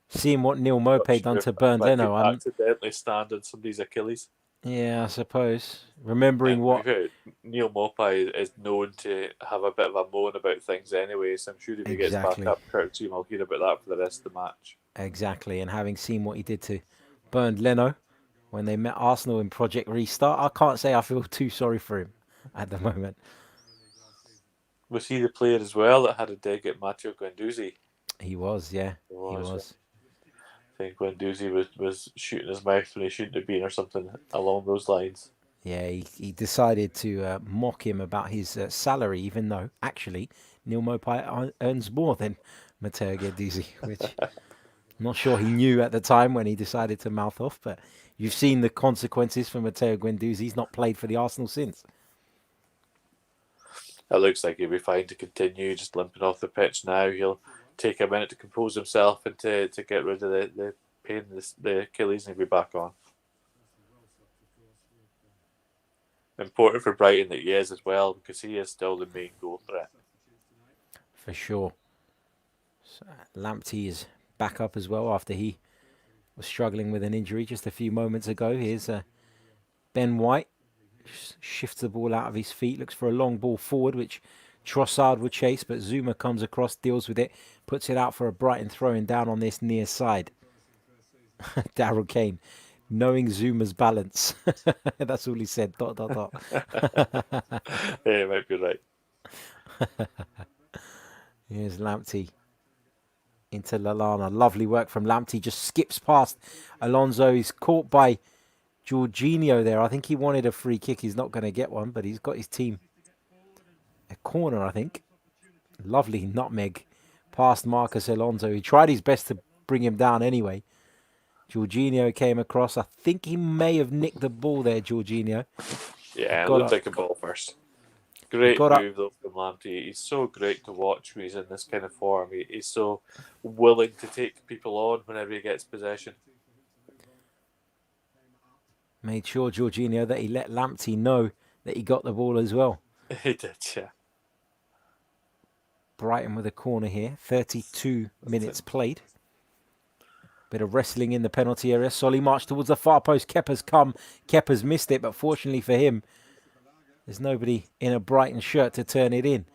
Seeing what Neil Not Mopay done sure to if Bernd I could Leno, accidentally stand on somebody's Achilles. yeah, I suppose. Remembering And what Neil Mopai is known to have a bit of a moan about things anyway, so I'm sure if he gets back exactly, up, Kurt team will hear about that for the rest of the match. exactly, and having seen what he did to Bernd Leno when they met Arsenal in Project Restart, I can't say I feel too sorry for him at the moment. Was he the player as well that had a dig at Matteo Guendouzi? He was, yeah, He he was. was. I think Guendouzi was shooting his mouth when he shouldn't have been, or something along those lines. Yeah, he decided to mock him about his salary, even though actually Neil Mopai earns more than Matteo Guendouzi, which I'm not sure he knew at the time when he decided to mouth off. But you've seen the consequences for Matteo Guendouzi. He's not played for the Arsenal since. It looks like he'll be fine to continue, just limping off the pitch now. He'll take a minute to compose himself and to get rid of the pain, the Achilles, and he'll be back on. Important for Brighton that he is as well, because he is still the main goal threat. For sure. So, Lamptey is back up as well after he was struggling with an injury just a few moments ago. Here's Ben White. Shifts the ball out of his feet, looks for a long ball forward, which Trossard would chase, but Zuma comes across, deals with it, puts it out for a Brighton throw-in down on this near side. Daryl Kane, knowing Zuma's balance. That's all he said, dot, dot, dot. Yeah, you might be right. Here's Lamptey into Lallana. Lovely work from Lamptey, just skips past Alonso. He's caught by Jorginho there. I think he wanted a free kick. He's not going to get one, but he's got his team a corner, I think. Lovely nutmeg past Marcus Alonso. He tried his best to bring him down anyway. Jorginho came across. I think he may have nicked the ball there, Jorginho. Yeah, it Got looked up. like a ball first. Great Got up. move though from Lamptey. He's so great to watch when he's in this kind of form. He's so willing to take people on whenever he gets possession. Made sure, Jorginho, that he let Lamptey know that he got the ball as well. He did, yeah. Brighton with a corner here. 32 minutes played. Bit of wrestling in the penalty area. Solly march towards the far post. Kepa's come. Kepa's missed it, but fortunately for him, there's nobody in a Brighton shirt to turn it in.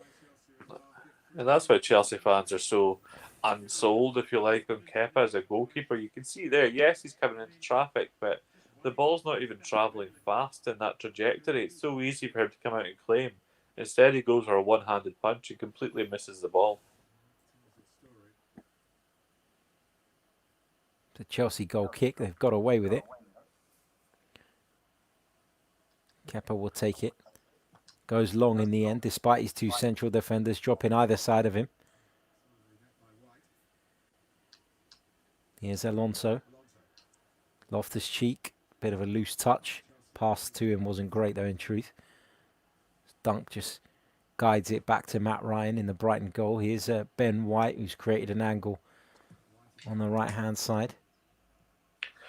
And that's why Chelsea fans are so unsold, if you like, on Kepa as a goalkeeper. You can see there, yes, he's coming into traffic, but the ball's not even travelling fast in that trajectory. It's so easy for him to come out and claim. Instead, he goes for a one-handed punch and completely misses the ball. The Chelsea goal kick. They've got away with it. Kepa will take it. Goes long in the end, despite his two central defenders dropping either side of him. Here's Alonso. Loftus-Cheek. Bit of a loose touch. Pass to him wasn't great, though, in truth. Dunk just guides it back to Matt Ryan in the Brighton goal. Here's Ben White, who's created an angle on the right-hand side.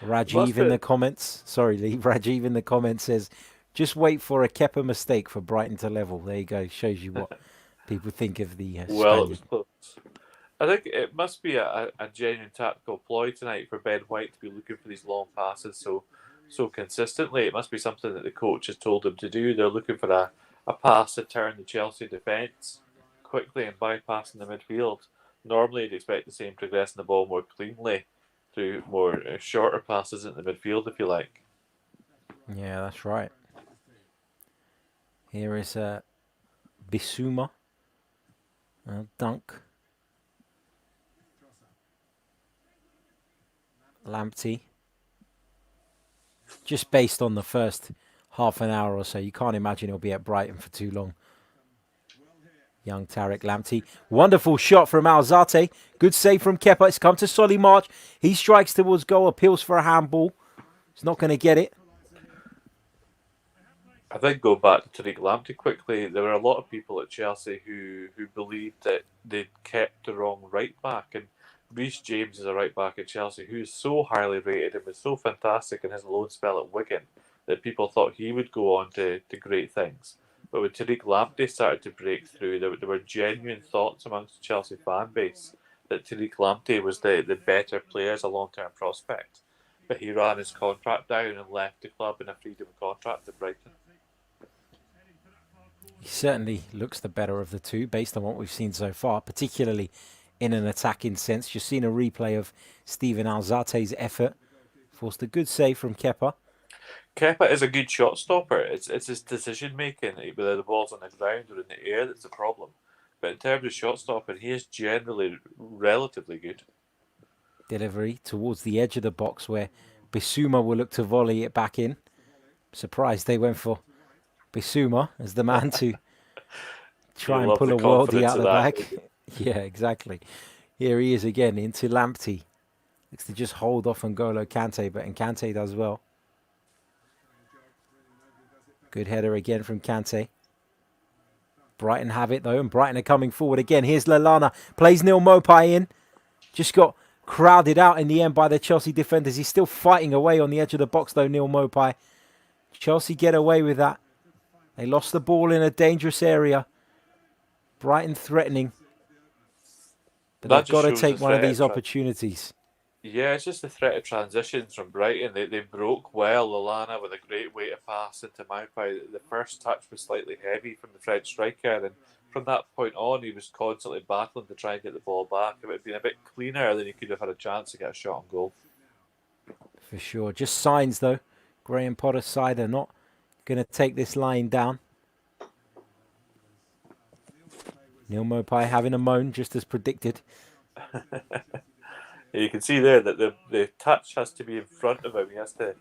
Rajiv in the comments. Sorry, Lee. Rajiv in the comments says, just wait for a Kepa mistake for Brighton to level. There you go. Shows you what people think of the Well, Spaniard. it was close. I think it must be a genuine tactical ploy tonight for Ben White to be looking for these long passes so consistently. It must be something that the coach has told him to do. They're looking for a pass to turn the Chelsea defence quickly and bypassing the midfield. Normally, you'd expect to see him progressing the ball more cleanly through more shorter passes into the midfield, if you like. Yeah, that's right. Here is Bissouma. Dunk. Lamptey. Just based on the first half an hour or so, you can't imagine he'll be at Brighton for too long. Young Tariq Lamptey. Wonderful shot from Alzate. Good save from Kepa. It's come to Solly March. He strikes towards goal, appeals for a handball. He's not going to get it. I think go back to Tariq Lamptey quickly. There were a lot of people at Chelsea who believed that they'd kept the wrong right back. And Reece James is a right back at Chelsea who is so highly rated and was so fantastic in his loan spell at Wigan that people thought he would go on to great things. But when Tariq Lamptey started to break through, there were genuine thoughts amongst the Chelsea fan base that Tariq Lamptey was the better player as a long-term prospect. But he ran his contract down and left the club in a freedom contract at Brighton. He certainly looks the better of the two based on what we've seen so far, particularly in an attacking sense. Just seen a replay of Steven Alzate's effort. Forced a good save from Kepa. Kepa is a good shot stopper. It's his decision making, whether the ball's on the ground or in the air, that's the problem. But in terms of shot stopping, he is generally relatively good. Delivery towards the edge of the box where Bissouma will look to volley it back in. Surprised they went for Bissouma as the man to try and pull a worldie out of the bag. Yeah, exactly. Here he is again into Lamptey. Looks to just hold off N'Golo Kante, but Kante does well. Good header again from Kante. Brighton have it though, and Brighton are coming forward again. Here's Lallana, plays Neil Mopai in. Just got crowded out in the end by the Chelsea defenders. He's still fighting away on the edge of the box though, Neil Mopai. Chelsea get away with that. They lost the ball in a dangerous area. Brighton threatening. But they've got to take one of these opportunities. Yeah, it's just the threat of transitions from Brighton. They broke well. Lallana with a great way to pass into Maupai. The first touch was slightly heavy from the French striker, and from that point on, he was constantly battling to try and get the ball back. If it had been a bit cleaner, then he could have had a chance to get a shot on goal. For sure. Just signs, though. Graham Potter's side are not going to take this line down. Neil Mopai having a moan, just as predicted. You can see there that the touch has to be in front of him. He has to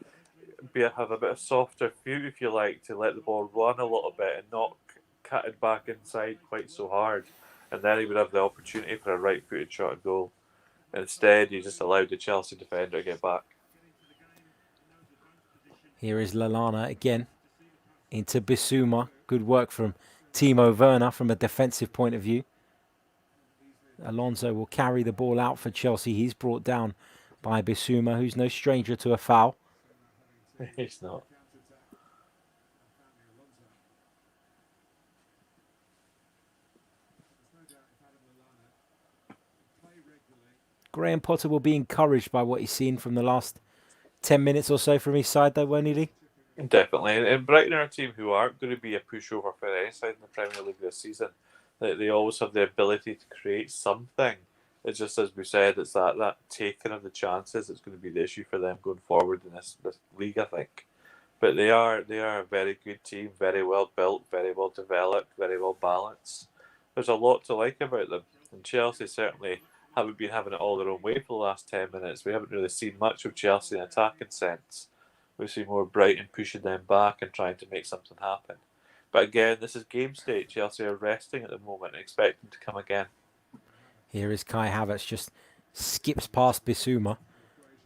have a bit of softer feet, if you like, to let the ball run a little bit and not cut it back inside quite so hard. And then he would have the opportunity for a right-footed shot at goal. Instead, he just allowed the Chelsea defender to get back. Here is Lallana again into Bissouma. Good work from Timo Werner from a defensive point of view. Alonso will carry the ball out for Chelsea. He's brought down by Bissouma, who's no stranger to a foul. He's not. Graham Potter will be encouraged by what he's seen from the last 10 minutes or so from his side, though, won't he, Lee? Definitely. And Brighton are a team who aren't going to be a pushover for any side in the Premier League this season. They always have the ability to create something. It's just, as we said, it's that taking of the chances that's going to be the issue for them going forward in this league, I think. But they are a very good team, very well built, very well developed, very well balanced. There's a lot to like about them. And Chelsea certainly haven't been having it all their own way for the last 10 minutes. We haven't really seen much of Chelsea in attacking sense. We've seen more Brighton pushing them back and trying to make something happen. But again, this is game state. Chelsea are resting at the moment and expecting to come again. Here is Kai Havertz, just skips past Bissouma.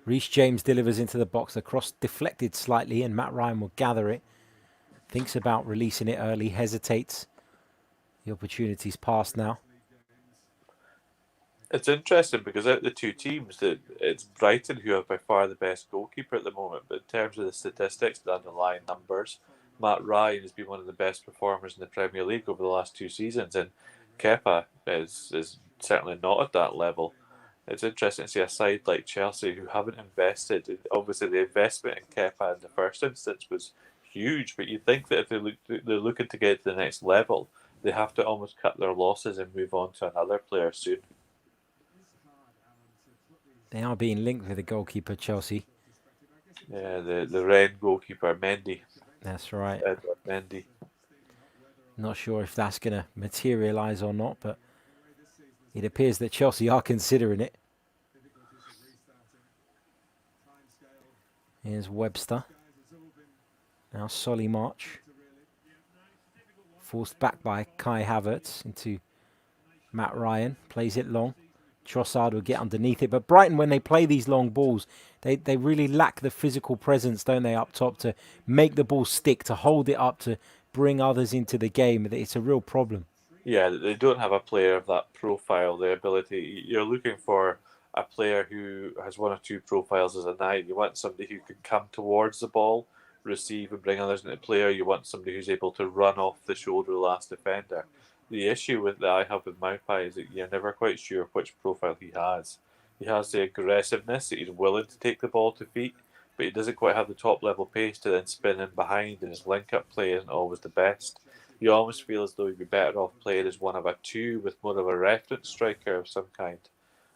Reece James delivers into the box. The cross deflected slightly and Matt Ryan will gather it. Thinks about releasing it early, hesitates. The opportunity's passed now. It's interesting because out of the two teams, it's Brighton who have by far the best goalkeeper at the moment. But in terms of the statistics, the underlying numbers, Matt Ryan has been one of the best performers in the Premier League over the last 2 seasons, and Kepa is certainly not at that level. It's interesting to see a side like Chelsea who haven't invested. Obviously, the investment in Kepa in the first instance was huge, but you'd think that if they're looking to get to the next level, they have to almost cut their losses and move on to another player soon. They are being linked with the goalkeeper, Chelsea. Yeah, the Rennes goalkeeper, Mendy. That's right. Edward Mendy. Not sure if that's going to materialise or not, but it appears that Chelsea are considering it. Here's Webster. Now Solly March. Forced back by Kai Havertz into Matt Ryan. Plays it long. Trossard will get underneath it. But Brighton, when they play these long balls, they really lack the physical presence, don't they, up top to make the ball stick, to hold it up, to bring others into the game. It's a real problem. Yeah, they don't have a player of that profile, the ability. You're looking for a player who has 1 or 2 profiles as a 9. You want somebody who can come towards the ball, receive and bring others into play, or you want somebody who's able to run off the shoulder of the last defender. The issue that I have with Maupai is that you're never quite sure which profile he has. He has the aggressiveness that he's willing to take the ball to feet, but he doesn't quite have the top level pace to then spin in behind, and his link-up play isn't always the best. You almost feel as though you'd be better off playing as one of a 2 with more of a reference striker of some kind.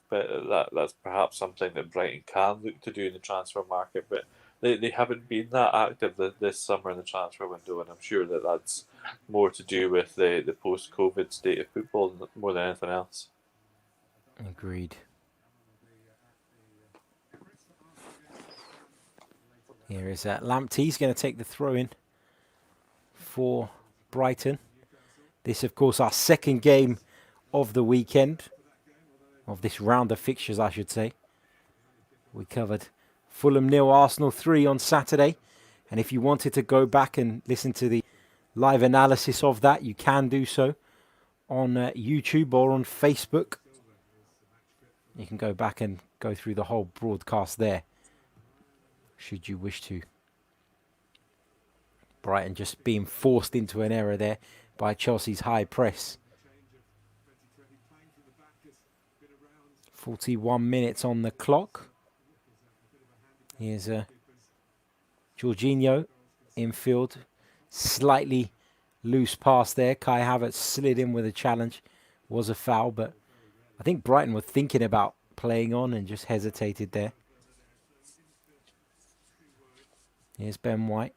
But that's perhaps something that Brighton can look to do in the transfer market, but they haven't been that active this summer in the transfer window, and I'm sure that that's more to do with the post-COVID state of football more than anything else. Agreed. Here is Lamptey. He's going to take the throw-in for Brighton. This, of course, our second game of the weekend, of this round of fixtures, I should say. We covered Fulham 0, Arsenal 3 on Saturday. And if you wanted to go back and listen to the live analysis of that, you can do so on YouTube or on Facebook. You can go back and go through the whole broadcast there, should you wish to. Brighton just being forced into an error there by Chelsea's high press. 41 minutes on the clock. Here's Jorginho infield. Slightly loose pass there. Kai Havertz slid in with a challenge. Was a foul, but I think Brighton were thinking about playing on and just hesitated there. Here's Ben White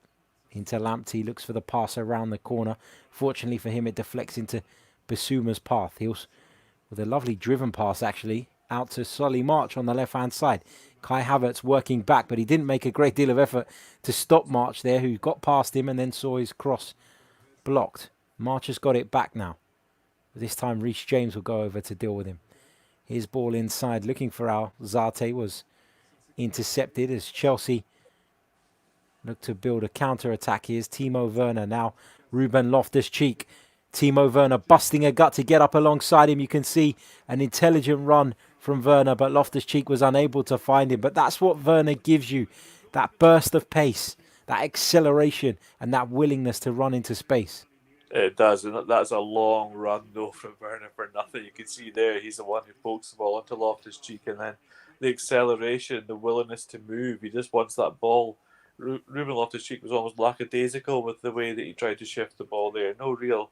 into Lamptey. Looks for the pass around the corner. Fortunately for him, it deflects into Bissouma's path. He'll, with a lovely driven pass, actually, out to Solly March on the left-hand side. Kai Havertz working back, but he didn't make a great deal of effort to stop March there, who got past him and then saw his cross blocked. March has got it back now. This time Reece James will go over to deal with him. His ball inside, looking for Alzate, was intercepted as Chelsea look to build a counter-attack. Here's Timo Werner, now Ruben Loftus-Cheek. Timo Werner busting a gut to get up alongside him. You can see an intelligent run from Werner, but Loftus-Cheek was unable to find him. But that's what Werner gives you, that burst of pace, that acceleration, and that willingness to run into space. It does, and that's a long run though from Werner for nothing. You can see there he's the one who pokes the ball onto Loftus-Cheek, and then the acceleration, the willingness to move. He just wants that ball. Ruben Loftus-Cheek was almost lackadaisical with the way that he tried to shift the ball there. No real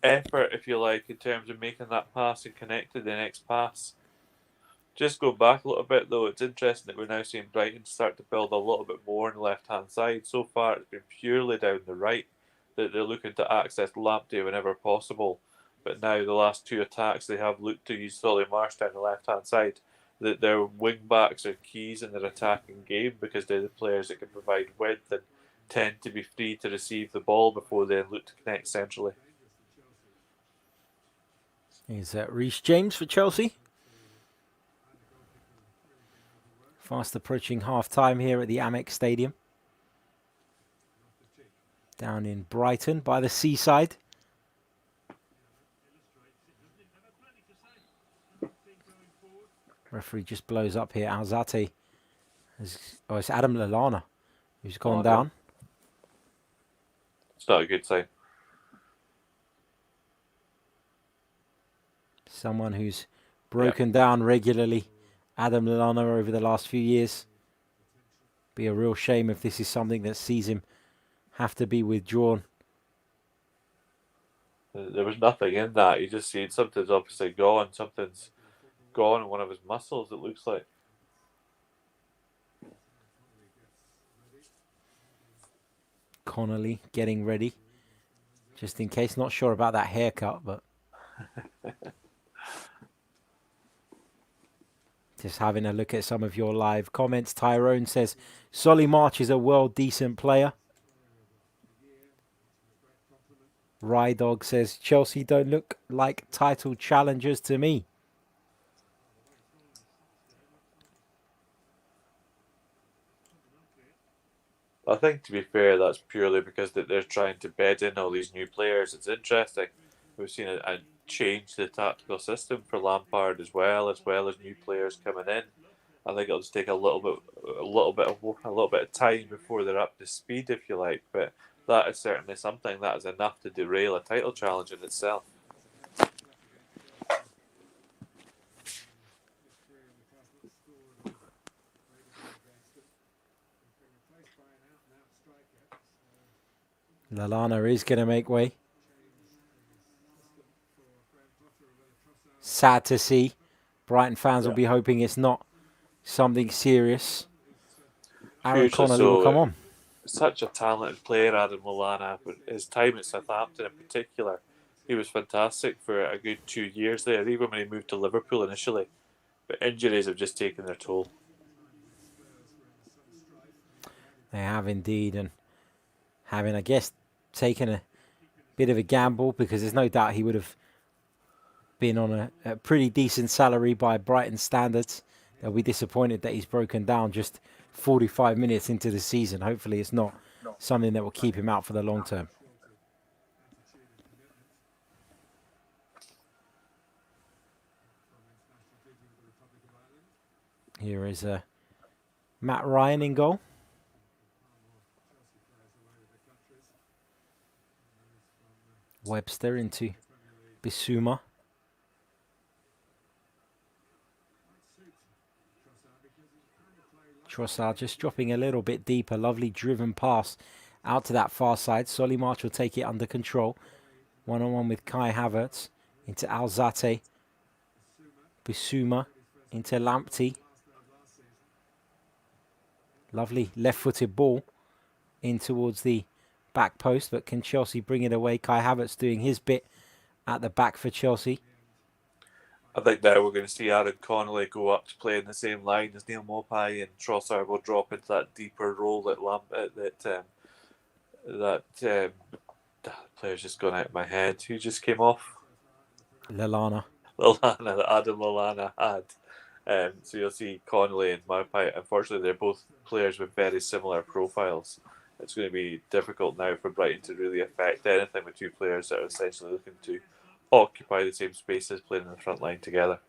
effort, if you like, in terms of making that pass and connecting the next pass. Just go back a little bit though, it's interesting that we're now seeing Brighton start to build a little bit more on the left-hand side. So far it's been purely down the right that they're looking to access Lamptey whenever possible. But now the last two attacks they have looked to use Solly Marsh down the left-hand side. That their wing backs are keys in their attacking game because they're the players that can provide width and tend to be free to receive the ball before they look to connect centrally. Is that Reece James for Chelsea? Fast approaching half-time here at the Amex Stadium. Down in Brighton by the seaside. Referee just blows up here. Alzate. Oh, it's Adam Lallana who's gone down. It's not a good sign. Someone who's broken down regularly. Adam Lallana over the last few years. Be a real shame if this is something that sees him have to be withdrawn. There was nothing in that. You just see something's obviously gone. Something's gone in one of his muscles, it looks like. Connolly getting ready. Just in case. Not sure about that haircut, but... Just having a look at some of your live comments. Tyrone says, Solly March is a well-decent player. Rydog says, Chelsea don't look like title challengers to me. I think, to be fair, that's purely because that they're trying to bed in all these new players. It's interesting. We've seen a change to the tactical system for Lampard as well as new players coming in. I think it'll just take a little bit of time before they're up to speed, if you like. But that is certainly something that is enough to derail a title challenge in itself. Lallana is going to make way. Sad to see. Brighton fans will be hoping it's not something serious. Aaron Connolly will come on. Such a talented player, Adam Lallana. His time at Southampton in particular, he was fantastic for a good 2 years there, even when he moved to Liverpool initially. But injuries have just taken their toll. They have indeed, and having, I guess, taken a bit of a gamble, because there's no doubt he would have been on a pretty decent salary by Brighton standards. They'll be disappointed that he's broken down just 45 minutes into the season. Hopefully it's not something that will keep him out for the long term. Here is Matt Ryan in goal. Webster into Bissouma. Trossard just dropping a little bit deeper. Lovely driven pass out to that far side. Solly March will take it under control. One-on-one with Kai Havertz into Alzate. Bissouma into Lamptey. Lovely left-footed ball in towards the back post, but can Chelsea bring it away? Kai Havertz doing his bit at the back for Chelsea. I think now we're going to see Aaron Connolly go up to play in the same line as Neil Maupay, and Trossard will drop into that deeper role that player's just gone out of my head. Who just came off? Lallana. Adam Lallana had. So you'll see Connolly and Maupay. Unfortunately, they're both players with very similar profiles. It's going to be difficult now for Brighton to really affect anything with two players that are essentially looking to occupy the same spaces playing in the front line together.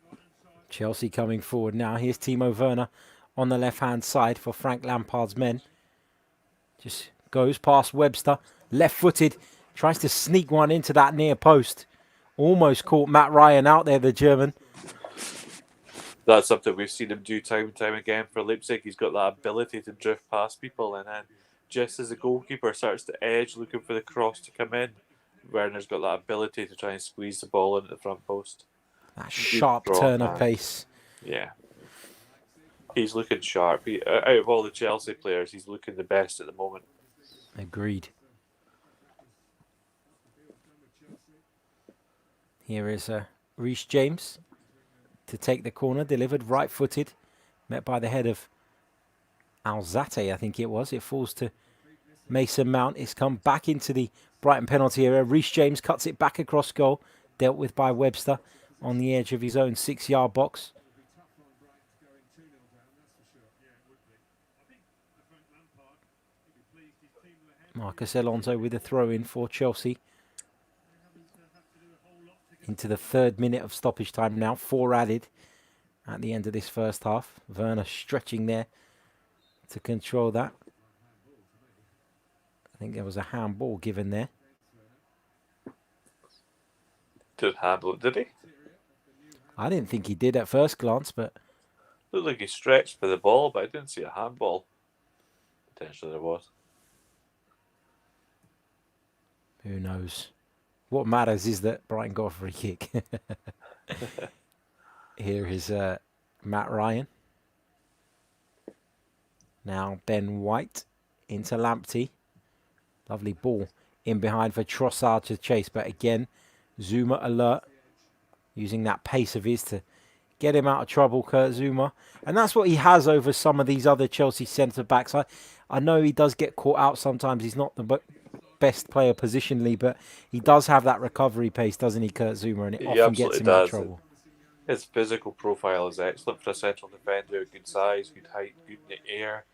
Chelsea coming forward now. Here's Timo Werner on the left-hand side for Frank Lampard's men. Just goes past Webster. Left-footed. Tries to sneak one into that near post. Almost caught Matt Ryan out there, the German. That's something we've seen him do time and time again for Leipzig. He's got that ability to drift past people, and then just as the goalkeeper starts to edge looking for the cross to come in, Werner's got that ability to try and squeeze the ball into the front post. That sharp turn of pace. Yeah. He's looking sharp. Out of all the Chelsea players, he's looking the best at the moment. Agreed. Here is Reece James to take the corner, delivered right-footed, met by the head of Alzate, I think it was. It falls to Mason Mount. It's come back into the Brighton penalty area. Reece James cuts it back across goal, dealt with by Webster on the edge of his own 6-yard box. Marcus Alonso with a throw-in for Chelsea. Into the 3rd minute of stoppage time now. 4 added at the end of this first half. Werner stretching there to control that. I think there was a handball given there. Did handle it, did he? I didn't think he did at first glance, but... Looked like he stretched for the ball, but I didn't see a handball. Potentially there was. Who knows? What matters is that Brighton got a free kick. Here is Matt Ryan. Now Ben White into Lamptey. Lovely ball in behind for Trossard to chase. But again, Zuma alert. Using that pace of his to get him out of trouble, Kurt Zuma. And that's what he has over some of these other Chelsea centre-backs. I know he does get caught out sometimes. He's not the best player positionally, but he does have that recovery pace, doesn't he, Kurt Zuma? And it often gets him out of trouble. His physical profile is excellent for a central defender. Good size, good height, good in the air,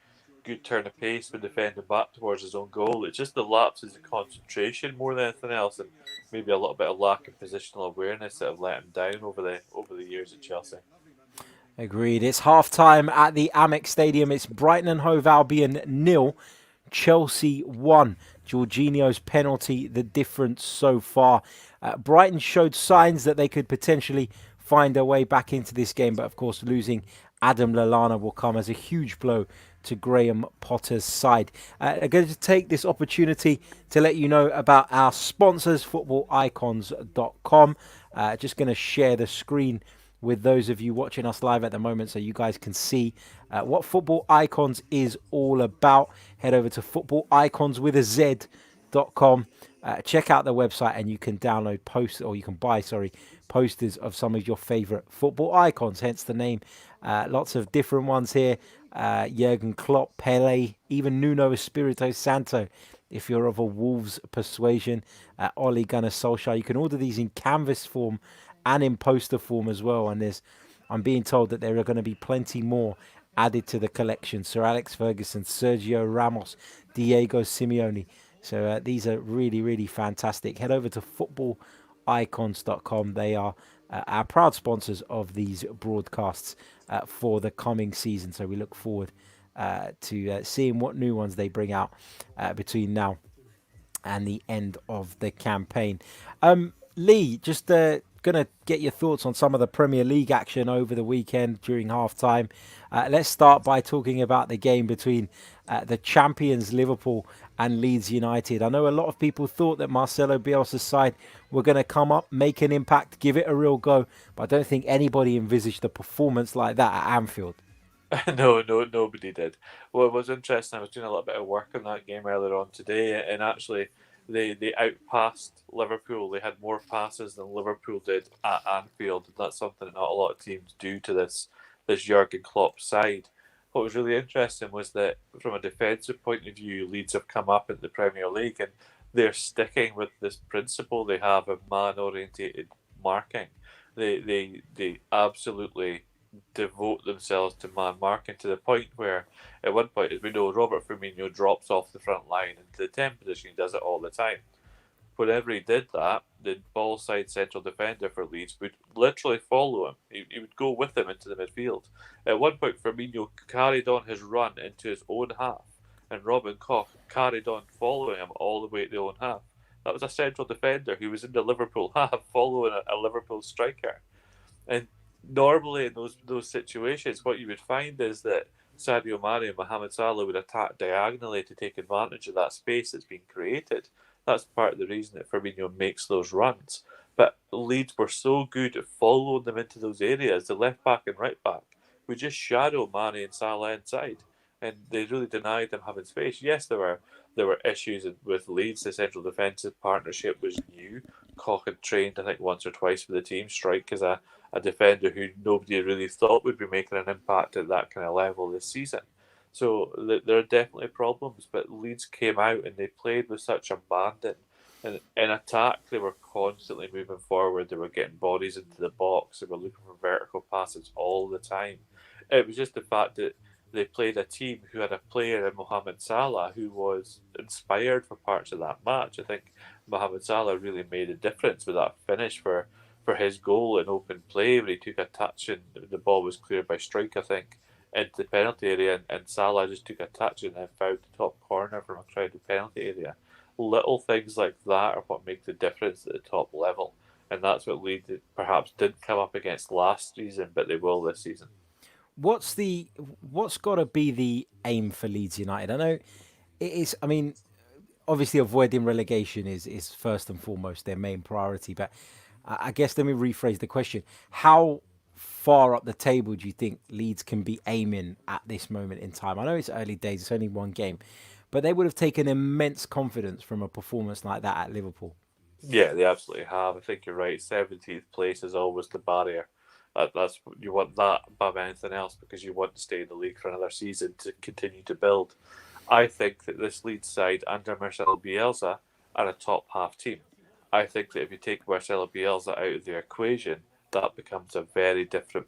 good turn of pace when defending back towards his own goal. It's just the lapses of concentration more than anything else, and maybe a little bit of lack of positional awareness that have let him down over the years at Chelsea. Agreed. It's half-time at the Amex Stadium. It's Brighton and Hove Albion 0, Chelsea 1. Jorginho's penalty, the difference so far. Brighton showed signs that they could potentially find their way back into this game, but of course losing Adam Lallana will come as a huge blow to Graham Potter's side. I'm going to take this opportunity to let you know about our sponsors, footballicons.com. Just going to share the screen with those of you watching us live at the moment so you guys can see what Football Icons is all about. Head over to footballicons.com. Check out the website and you can download posters of some of your favorite football icons, hence the name. Lots of different ones here. Jurgen Klopp, Pele, even Nuno Espirito Santo. If you're of a Wolves persuasion, Ole Gunnar Solskjaer. You can order these in canvas form and in poster form as well. And I'm being told that there are going to be plenty more added to the collection. Sir Alex Ferguson, Sergio Ramos, Diego Simeone. So these are really, really fantastic. Head over to footballicons.com. They are our proud sponsors of these broadcasts for the coming season. So we look forward to seeing what new ones they bring out between now and the end of the campaign. Lee, just going to get your thoughts on some of the Premier League action over the weekend during half-time. Let's start by talking about the game between the champions Liverpool and Leeds United. I know a lot of people thought that Marcelo Bielsa's side were going to come up, make an impact, give it a real go, but I don't think anybody envisaged a performance like that at Anfield. No, nobody did. Well, it was interesting. I was doing a little bit of work on that game earlier on today, and actually they outpassed Liverpool. They had more passes than Liverpool did at Anfield. That's something that not a lot of teams do to this Jurgen Klopp side. What was really interesting was that from a defensive point of view, Leeds have come up in the Premier League and they're sticking with this principle they have of man-orientated marking. They absolutely devote themselves to man marking to the point where at one point, as we know, Robert Firmino drops off the front line into the 10 position. He does it all the time. Whenever he did that, the ball side central defender for Leeds would literally follow him. He would go with him into the midfield. At one point, Firmino carried on his run into his own half, and Robin Koch carried on following him all the way to the own half. That was a central defender who was in the Liverpool half following a Liverpool striker. And normally in those situations, what you would find is that Sadio Mane and Mohamed Salah would attack diagonally to take advantage of that space that's been created. That's part of the reason that Firmino makes those runs. But Leeds were so good at following them into those areas, the left back and right back, would just shadow Mane and Salah inside. And they really denied them having space. Yes, there were issues with Leeds. The central defensive partnership was new. Koch had trained, I think, once or twice for the team. Strike is a defender who nobody really thought would be making an impact at that kind of level this season. So there are definitely problems, but Leeds came out and they played with such abandon. And in attack, they were constantly moving forward. They were getting bodies into the box. They were looking for vertical passes all the time. It was just the fact that they played a team who had a player in Mohamed Salah who was inspired for parts of that match. I think Mohamed Salah really made a difference with that finish for his goal in open play where he took a touch and the ball was cleared by Strike, I think, into the penalty area, and Salah just took a touch and then found the top corner from a crowded penalty area. Little things like that are what make the difference at the top level, and that's what Leeds perhaps didn't come up against last season, but they will this season. What's got to be the aim for Leeds United? I know it is. I mean, obviously avoiding relegation is first and foremost their main priority. But I guess let me rephrase the question: how far up the table do you think Leeds can be aiming at this moment in time? I know it's early days; it's only one game, but they would have taken immense confidence from a performance like that at Liverpool. Yeah, they absolutely have. I think you're right. 17th place is always the barrier. That's you want that above anything else because you want to stay in the league for another season to continue to build. I think that this Leeds side under Marcelo Bielsa are a top half team. I think that if you take Marcelo Bielsa out of the equation, that becomes a very different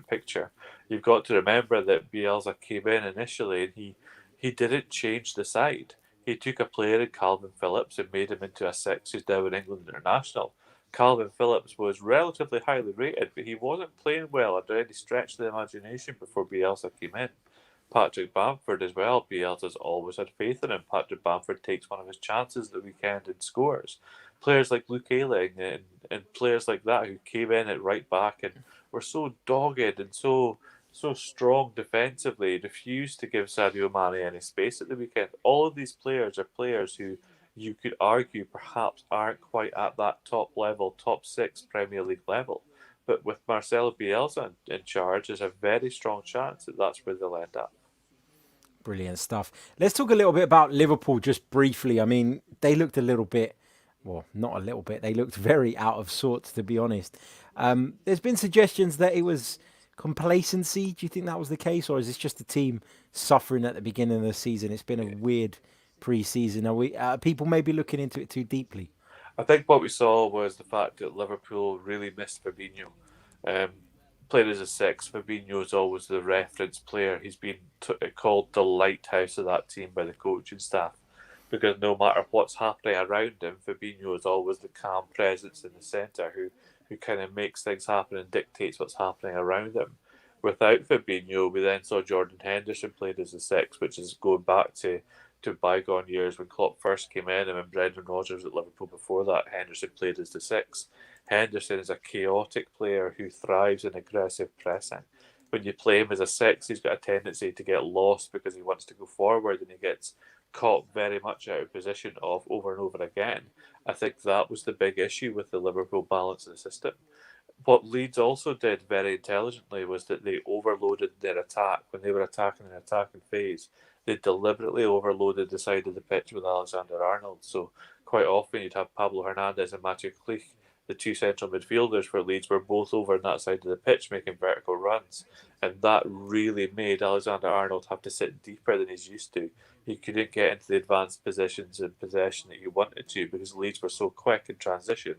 picture. You've got to remember that Bielsa came in initially and he didn't change the side. He took a player in Calvin Phillips and made him into a six who's now an England international. Calvin Phillips was relatively highly rated, but he wasn't playing well under any stretch of the imagination before Bielsa came in. Patrick Bamford as well. Bielsa's always had faith in him. Patrick Bamford takes one of his chances the weekend and scores. Players like Luke Ayling and players like that who came in at right back and were so dogged and so strong defensively, refused to give Sadio Mane any space at the weekend. All of these players are players who you could argue perhaps aren't quite at that top level, top six Premier League level. But with Marcelo Bielsa in charge, there's a very strong chance that that's where they'll end up. Brilliant stuff. Let's talk a little bit about Liverpool just briefly. I mean, they looked a little bit, well, not a little bit, they looked very out of sorts, to be honest. There's been suggestions that it was complacency. Do you think that was the case? Or is this just the team suffering at the beginning of the season? It's been a weird pre season. Are people maybe looking into it too deeply? I think what we saw was the fact that Liverpool really missed Fabinho. Um, Played as a six, Fabinho is always the reference player. He's been called the lighthouse of that team by the coaching staff because no matter what's happening around him, Fabinho is always the calm presence in the centre who kind of makes things happen and dictates what's happening around him. Without Fabinho, we then saw Jordan Henderson played as a six, which is going back to bygone years when Klopp first came in and when Brendan Rodgers was at Liverpool before that, Henderson played as the six. Henderson is a chaotic player who thrives in aggressive pressing. When you play him as a six, he's got a tendency to get lost because he wants to go forward and he gets caught very much out of position of over and over again. I think that was the big issue with the Liverpool balance of the system. What Leeds also did very intelligently was that they overloaded their attack. When they were attacking an attacking phase, they deliberately overloaded the side of the pitch with Alexander Arnold. So quite often you'd have Pablo Hernandez and Matthew Clich, the two central midfielders for Leeds, were both over on that side of the pitch making vertical runs. And that really made Alexander Arnold have to sit deeper than he's used to. He couldn't get into the advanced positions and possession that he wanted to because Leeds were so quick in transition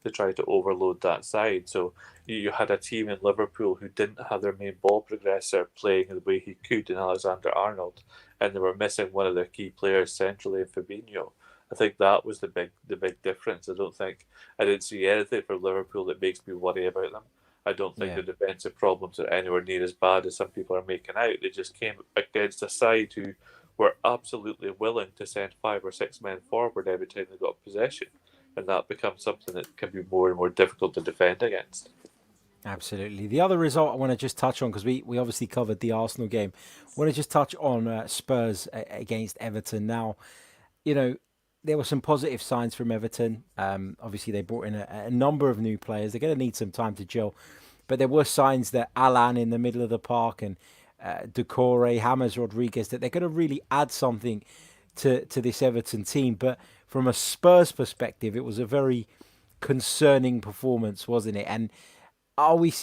to try to overload that side. So you had a team in Liverpool who didn't have their main ball progressor playing the way he could in Alexander Arnold, and they were missing one of their key players centrally in Fabinho. I think that was the big difference. I didn't see anything from Liverpool that makes me worry about them. I don't think Yeah. the defensive problems are anywhere near as bad as some people are making out. They just came against a side who were absolutely willing to send 5 or 6 men forward every time they got possession. And that becomes something that can be more and more difficult to defend against. Absolutely. The other result I want to just touch on, because we obviously covered the Arsenal game, I want to just touch on Spurs against Everton. Now, you know, there were some positive signs from Everton. Obviously, they brought in a number of new players. They're going to need some time to gel. But there were signs that Alan in the middle of the park and Decore, James Rodriguez, that they're going to really add something to this Everton team. But from a Spurs perspective, it was a very concerning performance, wasn't it? And are we,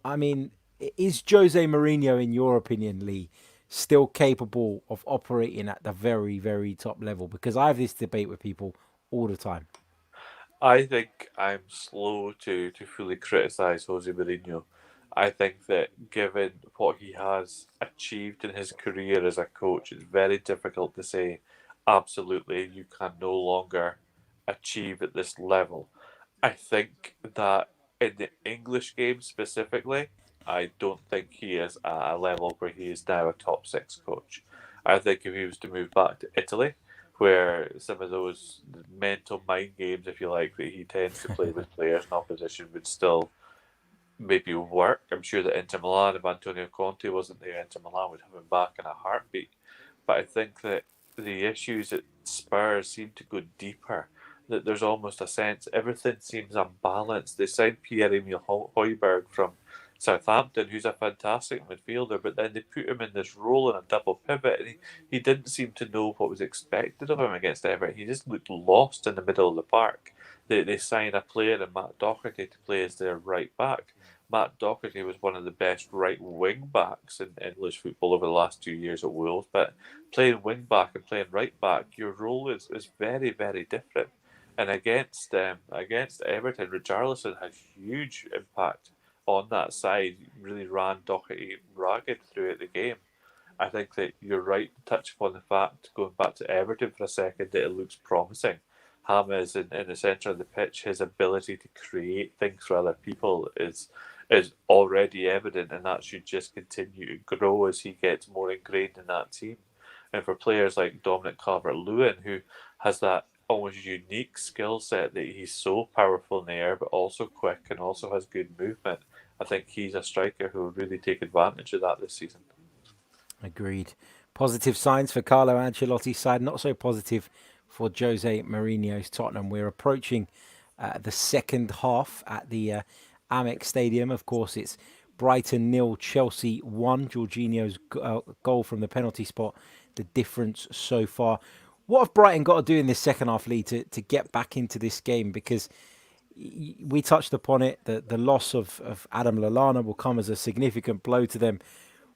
I mean, is Jose Mourinho, in your opinion, Lee, still capable of operating at the very, very top level? Because I have this debate with people all the time. I think I'm slow to fully criticise Jose Mourinho. I think that given what he has achieved in his career as a coach, it's very difficult to say absolutely you can no longer achieve at this level. I think that in the English game specifically, I don't think he is at a level where he is now a top six coach. I think if he was to move back to Italy, where some of those mental mind games, if you like, that he tends to play with players in opposition would still maybe work. I'm sure that Inter Milan, if Antonio Conte wasn't there, Inter Milan would have him back in a heartbeat. But I think that the issues at Spurs seem to go deeper. That there's almost a sense everything seems unbalanced. They signed Pierre-Emile Højbjerg from Southampton, who's a fantastic midfielder, but then they put him in this role in a double pivot, and he didn't seem to know what was expected of him against Everton. He just looked lost in the middle of the park. They signed a player in Matt Doherty to play as their right back. Matt Doherty was one of the best right wing backs in English football over the last 2 years at Wolves, but playing wing back and playing right back, your role is very, very different. And against Everton, Richarlison had huge impact on that side. Really ran Doherty ragged throughout the game. I think that you're right to touch upon the fact, going back to Everton for a second, that it looks promising. James in the centre of the pitch, his ability to create things for other people is already evident, and that should just continue to grow as he gets more ingrained in that team. And for players like Dominic Calvert-Lewin, who has that almost unique skill set that he's so powerful in the air, but also quick and also has good movement, I think he's a striker who will really take advantage of that this season. Agreed. Positive signs for Carlo Ancelotti's side, not so positive for Jose Mourinho's Tottenham. We're approaching the second half at the Amex Stadium. Of course, it's Brighton 0, Chelsea 1. Jorginho's goal from the penalty spot, the difference so far. What have Brighton got to do in this second half, Lee, to get back into this game? Because we touched upon it, the loss of Adam Lallana will come as a significant blow to them.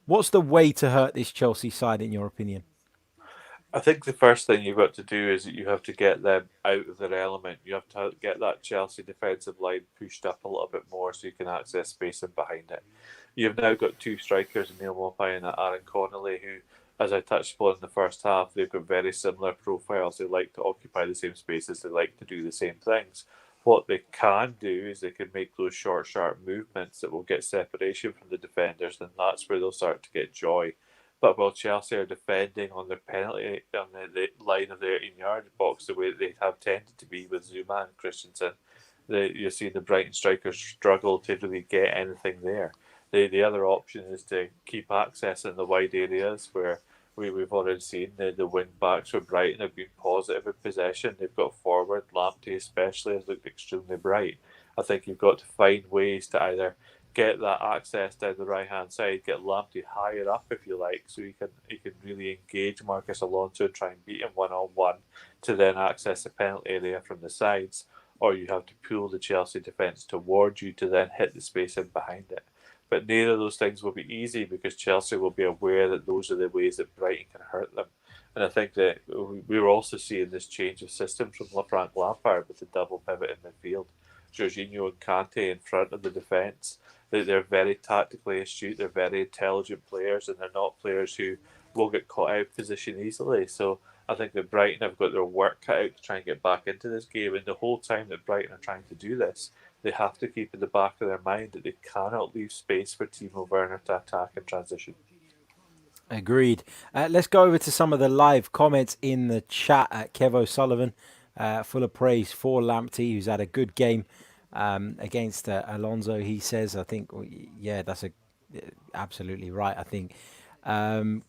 What's the way to hurt this Chelsea side, in your opinion? I think the first thing you've got to do is that you have to get them out of their element. You have to get that Chelsea defensive line pushed up a little bit more so you can access space in behind it. You've now got two strikers, Neil Maupay and Aaron Connolly, who, as I touched upon in the first half, they've got very similar profiles. They like to occupy the same spaces. They like to do the same things. What they can do is they can make those short, sharp movements that will get separation from the defenders, and that's where they'll start to get joy. But while Chelsea are defending on their penalty on the line of their 18-yard box the way that they have tended to be with Zuma and Christensen, you're seeing the Brighton strikers struggle to really get anything there. The other option is to keep accessing the wide areas where we've already seen the wing backs for Brighton have been positive in possession. They've got forward. Lamptey especially has looked extremely bright. I think you've got to find ways to either get that access down the right hand side, get Lamptey higher up if you like, so he can really engage Marcus Alonso and try and beat him 1-on-1 to then access the penalty area from the sides, or you have to pull the Chelsea defence towards you to then hit the space in behind it. But neither of those things will be easy because Chelsea will be aware that those are the ways that Brighton can hurt them. And I think that we were also seeing this change of system from Frank Lampard with the double pivot in midfield. Jorginho and Kante in front of the defence. They're very tactically astute, they're very intelligent players, and they're not players who will get caught out of position easily. So I think that Brighton have got their work cut out to try and get back into this game. And the whole time that Brighton are trying to do this, they have to keep in the back of their mind that they cannot leave space for Timo Werner to attack and transition. Agreed. Let's go over to some of the live comments in the chat at Kev O'Sullivan. Full of praise for Lamptey, who's had a good game against Alonso. He says, I think, yeah, that's absolutely right. I think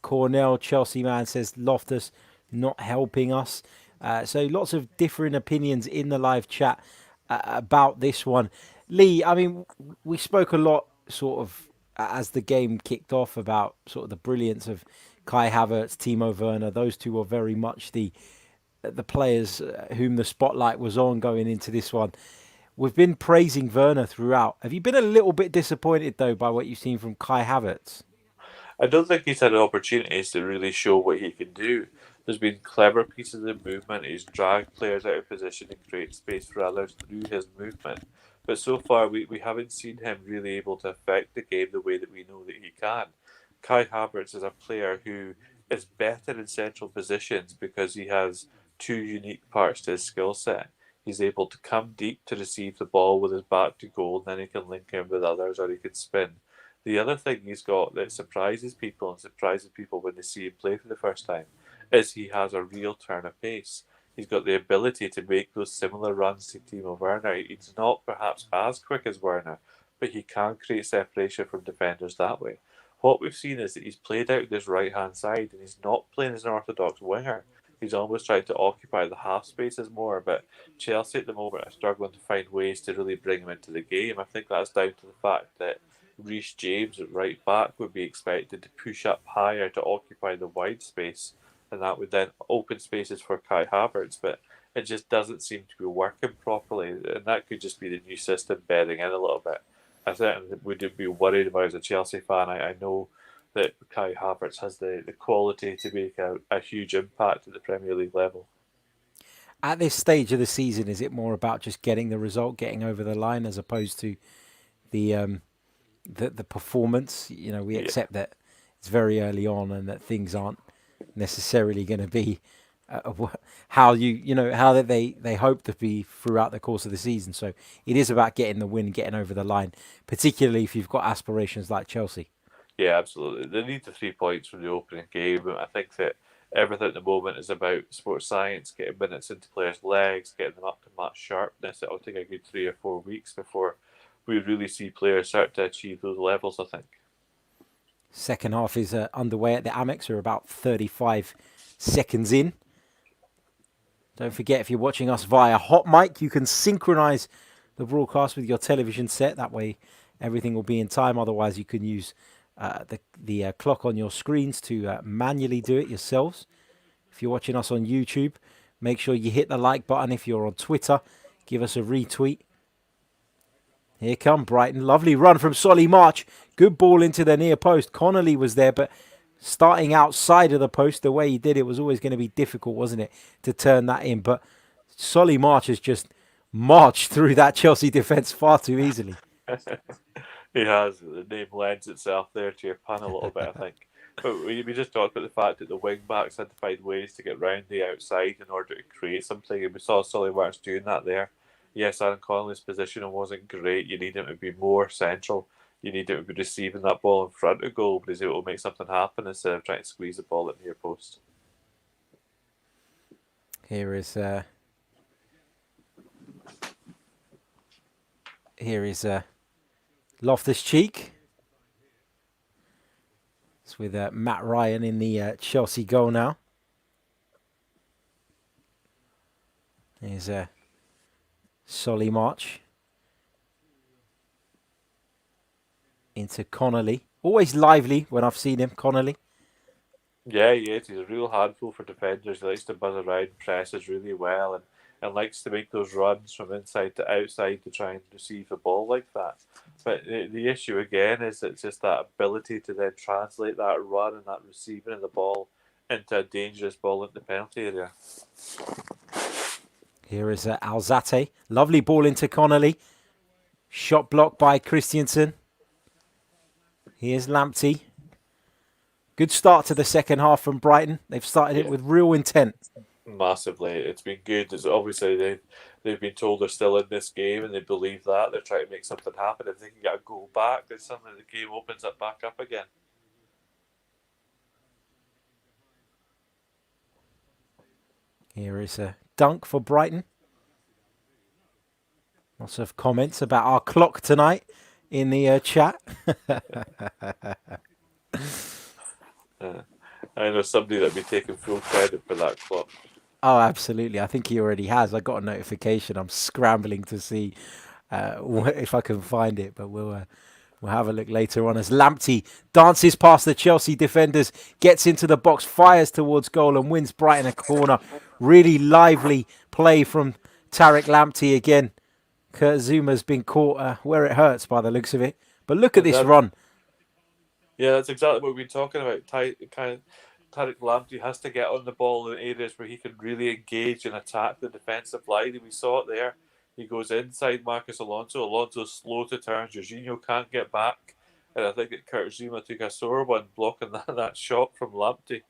Cornell, Chelsea man, says Loftus not helping us. So lots of different opinions in the live chat about this one. Lee, I mean, we spoke a lot sort of as the game kicked off about sort of the brilliance of Kai Havertz, Timo Werner. Those two were very much the players whom the spotlight was on going into this one. We've been praising Werner throughout. Have you been a little bit disappointed though by what you've seen from Kai Havertz? I don't think he's had opportunities to really show what he can do. There's been clever pieces of movement. He's dragged players out of position and created space for others through his movement. But so far, we haven't seen him really able to affect the game the way that we know that he can. Kai Havertz is a player who is better in central positions because he has two unique parts to his skill set. He's able to come deep to receive the ball with his back to goal, and then he can link in with others or he can spin. The other thing he's got that surprises people and surprises people when they see him play for the first time is he has a real turn of pace. He's got the ability to make those similar runs to Timo Werner. He's not perhaps as quick as Werner, but he can create separation from defenders that way. What we've seen is that he's played out this right hand side and he's not playing as an orthodox winger. He's almost trying to occupy the half spaces more, but Chelsea at the moment are struggling to find ways to really bring him into the game. I think that's down to the fact that Reece James at right back would be expected to push up higher to occupy the wide space, and that would then open spaces for Kai Havertz. But it just doesn't seem to be working properly, and that could just be the new system bedding in a little bit. I certainly would be worried about as a Chelsea fan. I know that Kai Havertz has the quality to make a huge impact at the Premier League level. At this stage of the season, is it more about just getting the result, getting over the line, as opposed to the the performance? You know, we Yeah, accept that it's very early on and that things aren't necessarily going to be how how they hope to be throughout the course of the season. So it is about getting the win, getting over the line, particularly if you've got aspirations like Chelsea. yeah, absolutely. They need the 3 points from the opening game. I think that everything at the moment is about sports science, getting minutes into players' legs, getting them up to match sharpness. It'll take a good 3 or 4 weeks before we really see players start to achieve those levels, I think. Second half is underway at the Amex. We're about 35 seconds in. Don't forget, if you're watching us via Hot Mic, you can synchronize the broadcast with your television set. That way, everything will be in time. Otherwise, you can use the clock on your screens to manually do it yourselves. If you're watching us on YouTube, make sure you hit the like button. If you're on Twitter, give us a retweet. Here come Brighton. Lovely run from Solly March. Good ball into the near post. Connolly was there, but starting outside of the post, the way he did it was always going to be difficult, wasn't it, to turn that in. But Solly March has just marched through that Chelsea defence far too easily. He has. The name lends itself there to your pun a little bit, I think. But we just talked about the fact that the wing backs had to find ways to get round the outside in order to create something, and we saw Solly March doing that there. Yes, Aaron Connolly's position wasn't great. You need him to be more central. You need him to be receiving that ball in front of goal, but he's able to make something happen instead of trying to squeeze the ball at near post. Here is Loftus-Cheek. It's with Matt Ryan in the Chelsea goal now. Here's Solly March into Connolly. Always lively when I've seen him, Connolly. Yeah, he is. He's a real handful for defenders. He likes to buzz around, presses really well, and likes to make those runs from inside to outside to try and receive the ball like that. But the issue again is it's just that ability to then translate that run and that receiving of the ball into a dangerous ball in the penalty area. Here is Alzate. Lovely ball into Connolly. Shot blocked by Christiansen. Here's Lamptey. Good start to the second half from Brighton. They've started it with real intent. Massively. It's been good. It's obviously they've been told they're still in this game and they believe that. They're trying to make something happen. If they can get a goal back, then suddenly the game opens up back up again. Here is a dunk for Brighton. Lots of comments about our clock tonight in the chat. I know somebody that'd be taking full credit for that clock. Oh, absolutely. I think he already has. I got a notification. I'm scrambling to see if I can find it, but we'll have a look later on as Lamptey dances past the Chelsea defenders, gets into the box, fires towards goal and wins Brighton a corner. Really lively play from Tariq Lamptey again. Kurt Zuma's been caught where it hurts by the looks of it. But look at this run. Yeah, that's exactly what we've been talking about. Tariq Lamptey has to get on the ball in areas where he can really engage and attack the defensive line, and we saw it there. He goes inside Marcus Alonso. Alonso's slow to turn. Jorginho can't get back, and I think that Kurt Zuma took a sore one blocking that shot from Lamptey.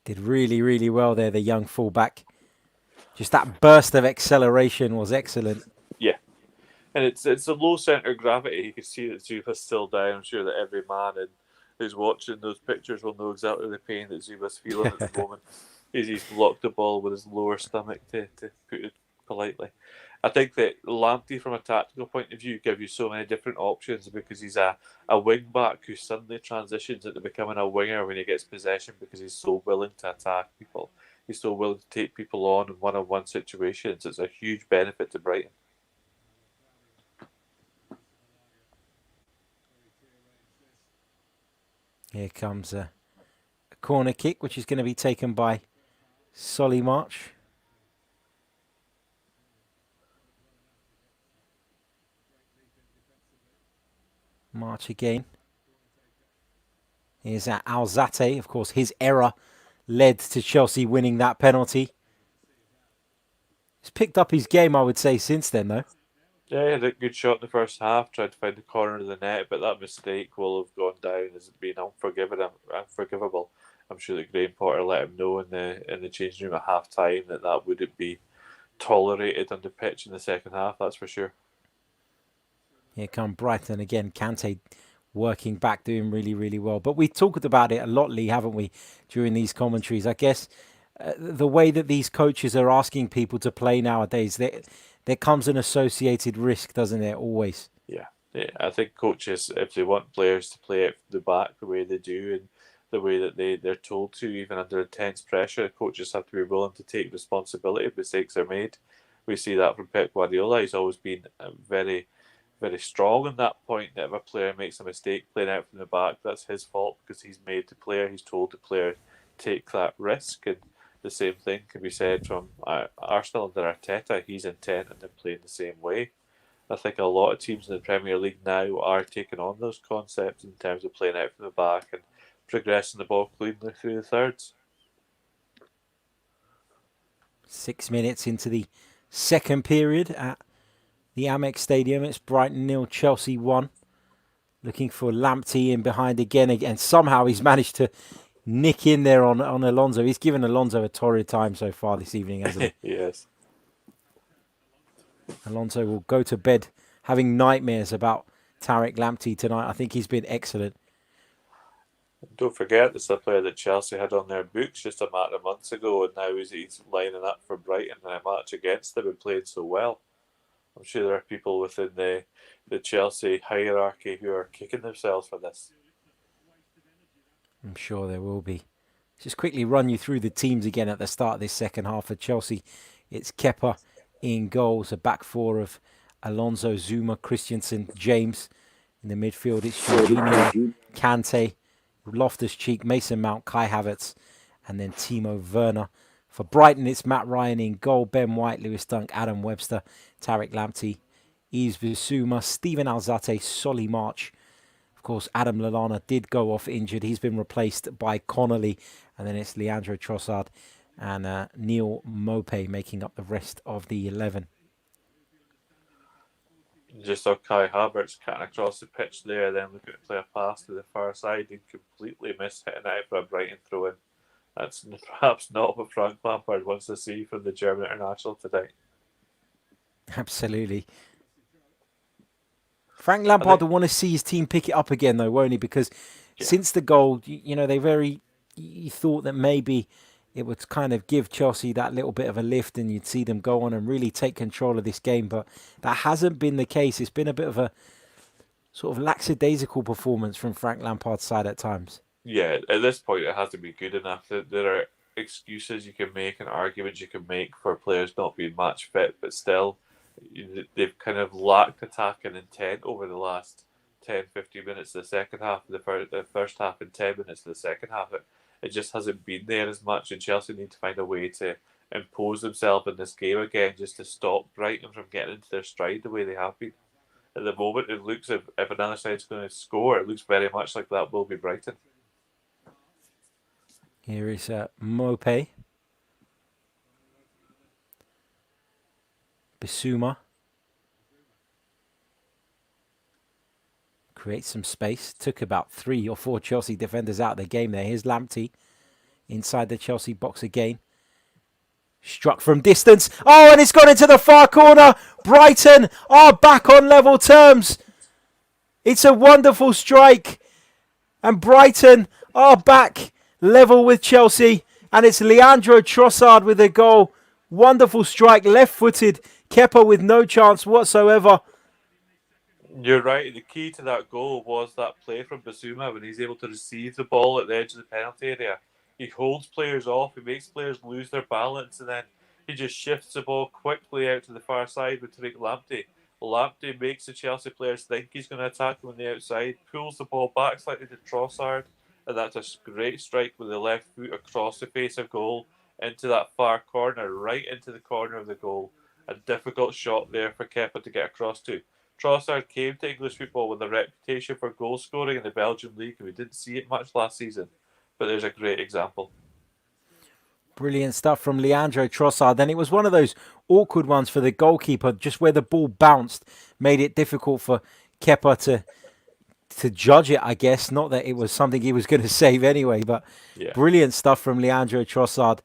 Did really, really well there, the young fullback. Just that burst of acceleration was excellent. Yeah. And it's a low centre of gravity. You can see that Zuma's still down. I'm sure that every man who's watching those pictures will know exactly the pain that Zuma's feeling at the moment. He's blocked the ball with his lower stomach, to put it politely. I think that Lamptey, from a tactical point of view, gives you so many different options because he's a wing back who suddenly transitions into becoming a winger when he gets possession because he's so willing to attack people. He's so willing to take people on in one-on-one situations. It's a huge benefit to Brighton. Here comes a corner kick, which is going to be taken by Solly March. March again. Here's Alzate. Of course, his error led to Chelsea winning that penalty. He's picked up his game, I would say, since then, though. Yeah, he had a good shot in the first half, tried to find the corner of the net, but that mistake will have gone down as being unforgivable. I'm sure that Graham Potter let him know in the changing room at half time that wouldn't be tolerated on the pitch in the second half, that's for sure. Here come Brighton again. Kante working back, doing really, really well. But we talked about it a lot, Lee, haven't we, during these commentaries? I guess the way that these coaches are asking people to play nowadays, there comes an associated risk, doesn't there, always? Yeah. I think coaches, if they want players to play at the back the way they do and the way that they're told to, even under intense pressure, coaches have to be willing to take responsibility if mistakes are made. We see that from Pep Guardiola. He's always been very, very strong on that point that if a player makes a mistake playing out from the back, that's his fault because he's made the player, he's told the player take that risk. And the same thing can be said from Arsenal under Arteta. He's intent on them playing the same way. I think a lot of teams in the Premier League now are taking on those concepts in terms of playing out from the back and progressing the ball cleanly through the thirds. 6 minutes into the second period at the Amex Stadium. It's Brighton 0, Chelsea 1. Looking for Lamptey in behind again. And somehow he's managed to nick in there on Alonso. He's given Alonso a torrid time so far this evening, hasn't he? Yes. Alonso will go to bed having nightmares about Tariq Lamptey tonight. I think he's been excellent. Don't forget, this is a player that Chelsea had on their books just a matter of months ago, and now he's lining up for Brighton in a match against them and playing so well. I'm sure there are people within the Chelsea hierarchy who are kicking themselves for this. I'm sure there will be. Just quickly run you through the teams again at the start of this second half for Chelsea. It's Kepa in goals, a back four of Alonso, Zuma, Christensen, James. In the midfield, it's Jorginho, Kante, Loftus-Cheek, Mason Mount, Kai Havertz, and then Timo Werner. For Brighton, it's Matt Ryan in goal, Ben White, Lewis Dunk, Adam Webster, Tariq Lamptey, Yves Bissouma, Steven Alzate, Solly March. Of course, Adam Lallana did go off injured. He's been replaced by Connolly. And then it's Leandro Trossard and Neil Maupay making up the rest of the 11. Just saw Kai Havertz cutting across the pitch there, then looking to play a pass to the far side and completely miss hitting it for a Brighton throw-in. That's perhaps not what Frank Lampard wants to see from the German international today. Absolutely. Frank Lampard will want to see his team pick it up again, though, won't he? Because since the goal, they're very you thought that maybe it would kind of give Chelsea that little bit of a lift and you'd see them go on and really take control of this game. But that hasn't been the case. It's been a bit of a sort of lackadaisical performance from Frank Lampard's side at times. Yeah, at this point, it has to be good enough. There are excuses you can make and arguments you can make for players not being match fit, but still, they've kind of lacked attack and intent over the last 10, 15 minutes of the second half, the first half, and 10 minutes of the second half. It just hasn't been there as much, and Chelsea need to find a way to impose themselves in this game again just to stop Brighton from getting into their stride the way they have been. At the moment, it looks if another side's going to score, it looks very much like that will be Brighton. Here is Mope. Bissouma. Creates some space. Took about 3 or 4 Chelsea defenders out of the game there. Here's Lamptey inside the Chelsea box again. Struck from distance. Oh, and it's gone into the far corner. Brighton are back on level terms. It's a wonderful strike. And Brighton are back level with Chelsea. And it's Leandro Trossard with a goal. Wonderful strike. Left-footed. Kepa with no chance whatsoever. You're right. The key to that goal was that play from Bissouma when he's able to receive the ball at the edge of the penalty area. He holds players off, he makes players lose their balance, and then he just shifts the ball quickly out to the far side with Tariq Lamptey. Lamptey makes the Chelsea players think he's going to attack them on the outside, pulls the ball back slightly to Trossard, and that's a great strike with the left foot across the face of goal into that far corner, right into the corner of the goal. A difficult shot there for Kepa to get across to. Trossard came to English football with a reputation for goal scoring in the Belgian league, and we didn't see it much last season. But there's a great example. Brilliant stuff from Leandro Trossard. Then it was one of those awkward ones for the goalkeeper, just where the ball bounced, made it difficult for Kepa to judge it, I guess. Not that it was something he was going to save anyway, but Yeah. Brilliant stuff from Leandro Trossard.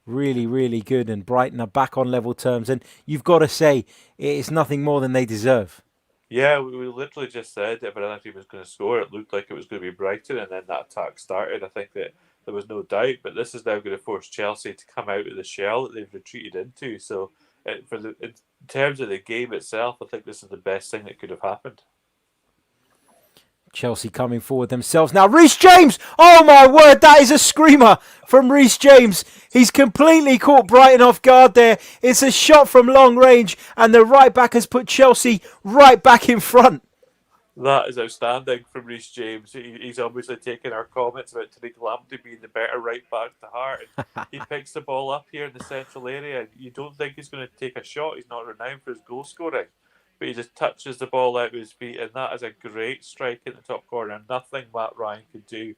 Really, really good. And Brighton are back on level terms. And you've got to say, it's nothing more than they deserve. Yeah, we literally just said if another team was going to score, it looked like it was going to be Brighton, and then that attack started. I think that there was no doubt, but this is now going to force Chelsea to come out of the shell that they've retreated into. So, in terms of the game itself, I think this is the best thing that could have happened. Chelsea coming forward themselves. Now, Reece James! Oh, my word, that is a screamer from Reece James. He's completely caught Brighton off guard there. It's a shot from long range, and the right back has put Chelsea right back in front. That is outstanding from Reece James. He's obviously taken our comments about Tariq Lamptey being the better right back to heart. And he picks the ball up here in the central area. You don't think he's going to take a shot. He's not renowned for his goal scoring. But he just touches the ball out with his feet, and that is a great strike in the top corner. Nothing Matt Ryan could do.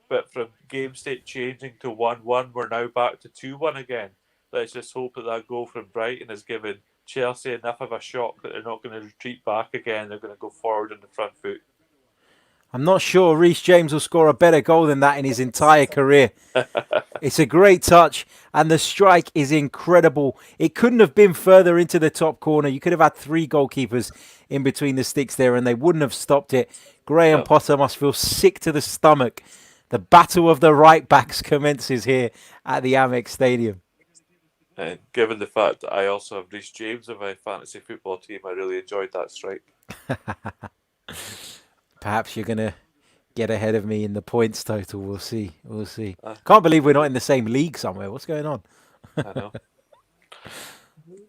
But from game state changing to 1-1, we're now back to 2-1 again. Let's just hope that goal from Brighton has given Chelsea enough of a shock that they're not going to retreat back again. They're going to go forward on the front foot. I'm not sure Reece James will score a better goal than that in his entire career. It's a great touch, and the strike is incredible. It couldn't have been further into the top corner. You could have had 3 goalkeepers in between the sticks there, and they wouldn't have stopped it. Graham Potter must feel sick to the stomach. The battle of the right backs commences here at the Amex Stadium. And given the fact that I also have Reece James in my fantasy football team, I really enjoyed that strike. Perhaps you're going to get ahead of me in the points total. We'll see. We'll see. Can't believe we're not in the same league somewhere. What's going on? I know.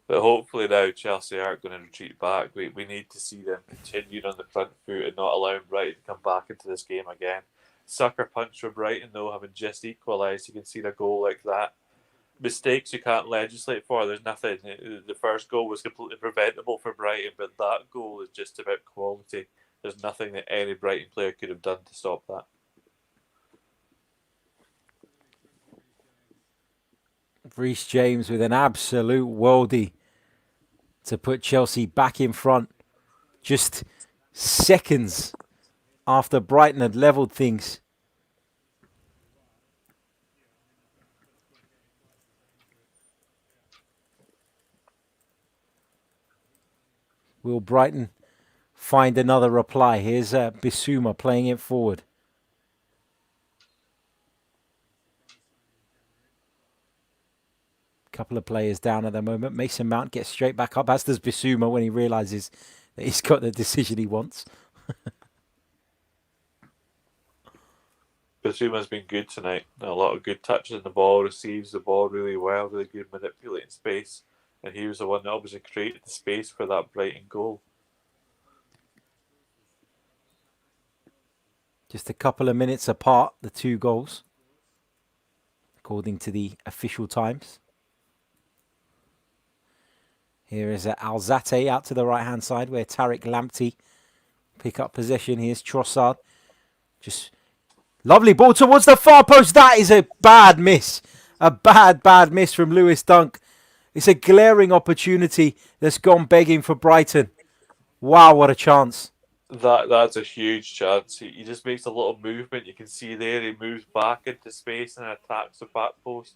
But hopefully now Chelsea aren't going to retreat back. We need to see them continuing on the front foot and not allowing Brighton to come back into this game again. Sucker punch for Brighton, though, having just equalised. You can see a goal like that. Mistakes you can't legislate for. There's nothing. The first goal was completely preventable for Brighton, but that goal is just about quality. There's nothing that any Brighton player could have done to stop that. Reece James with an absolute worldie to put Chelsea back in front. Just seconds after Brighton had levelled things. Will Brighton find another reply? Here's Bissouma playing it forward. couple of players down at the moment. Mason Mount gets straight back up, as does Bissouma when he realises that he's got the decision he wants. Basuma's been good tonight. A lot of good touches on the ball, receives the ball really well, really good manipulating space. And he was the one that obviously created the space for that Brighton goal. Just a couple of minutes apart, the two goals, according to the official times. Here is Alzate out to the right-hand side where Tariq Lamptey pick up possession. Here's Trossard. Just lovely ball towards the far post. That is a bad miss. A bad miss from Lewis Dunk. It's a glaring opportunity that's gone begging for Brighton. Wow, what a chance. That's a huge chance. He just makes a little movement. You can see there he moves back into space and attacks the back post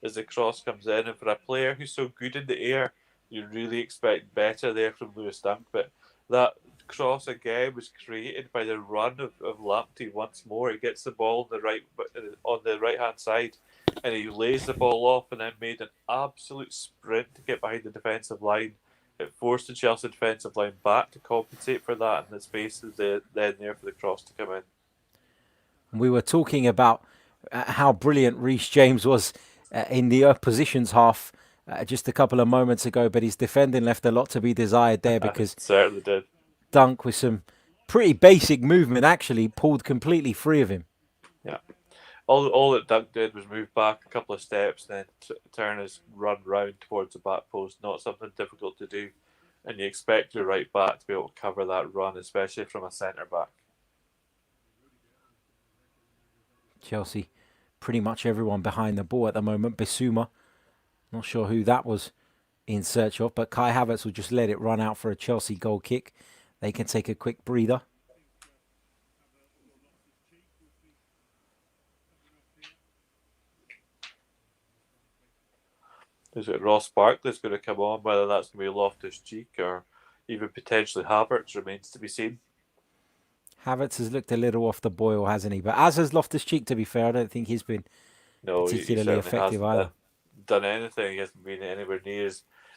as the cross comes in. And for a player who's so good in the air, you really expect better there from Lewis Dunk. But that cross again was created by the run of Lamptey once more. He gets the ball on the right hand side and he lays the ball off and then made an absolute sprint to get behind the defensive line. It forced the Chelsea defensive line back to compensate for that, and the space is then there for the cross to come in. We were talking about how brilliant Reece James was in the opposition's half just a couple of moments ago, but his defending left a lot to be desired there because certainly did. Dunk with some pretty basic movement actually pulled completely free of him. Yeah. All that Dunk did was move back a couple of steps, then turn his run round towards the back post. Not something difficult to do, and you expect your right back to be able to cover that run, especially from a centre back. Chelsea, pretty much everyone behind the ball at the moment. Bissouma, not sure who that was in search of, but Kai Havertz will just let it run out for a Chelsea goal kick. They can take a quick breather. Is it Ross Barkley's going to come on? Whether that's going to be Loftus-Cheek or even potentially Havertz remains to be seen. Havertz has looked a little off the boil, hasn't he? But as has Loftus-Cheek, to be fair. I don't think he's been particularly effective either. Done anything. He hasn't been anywhere near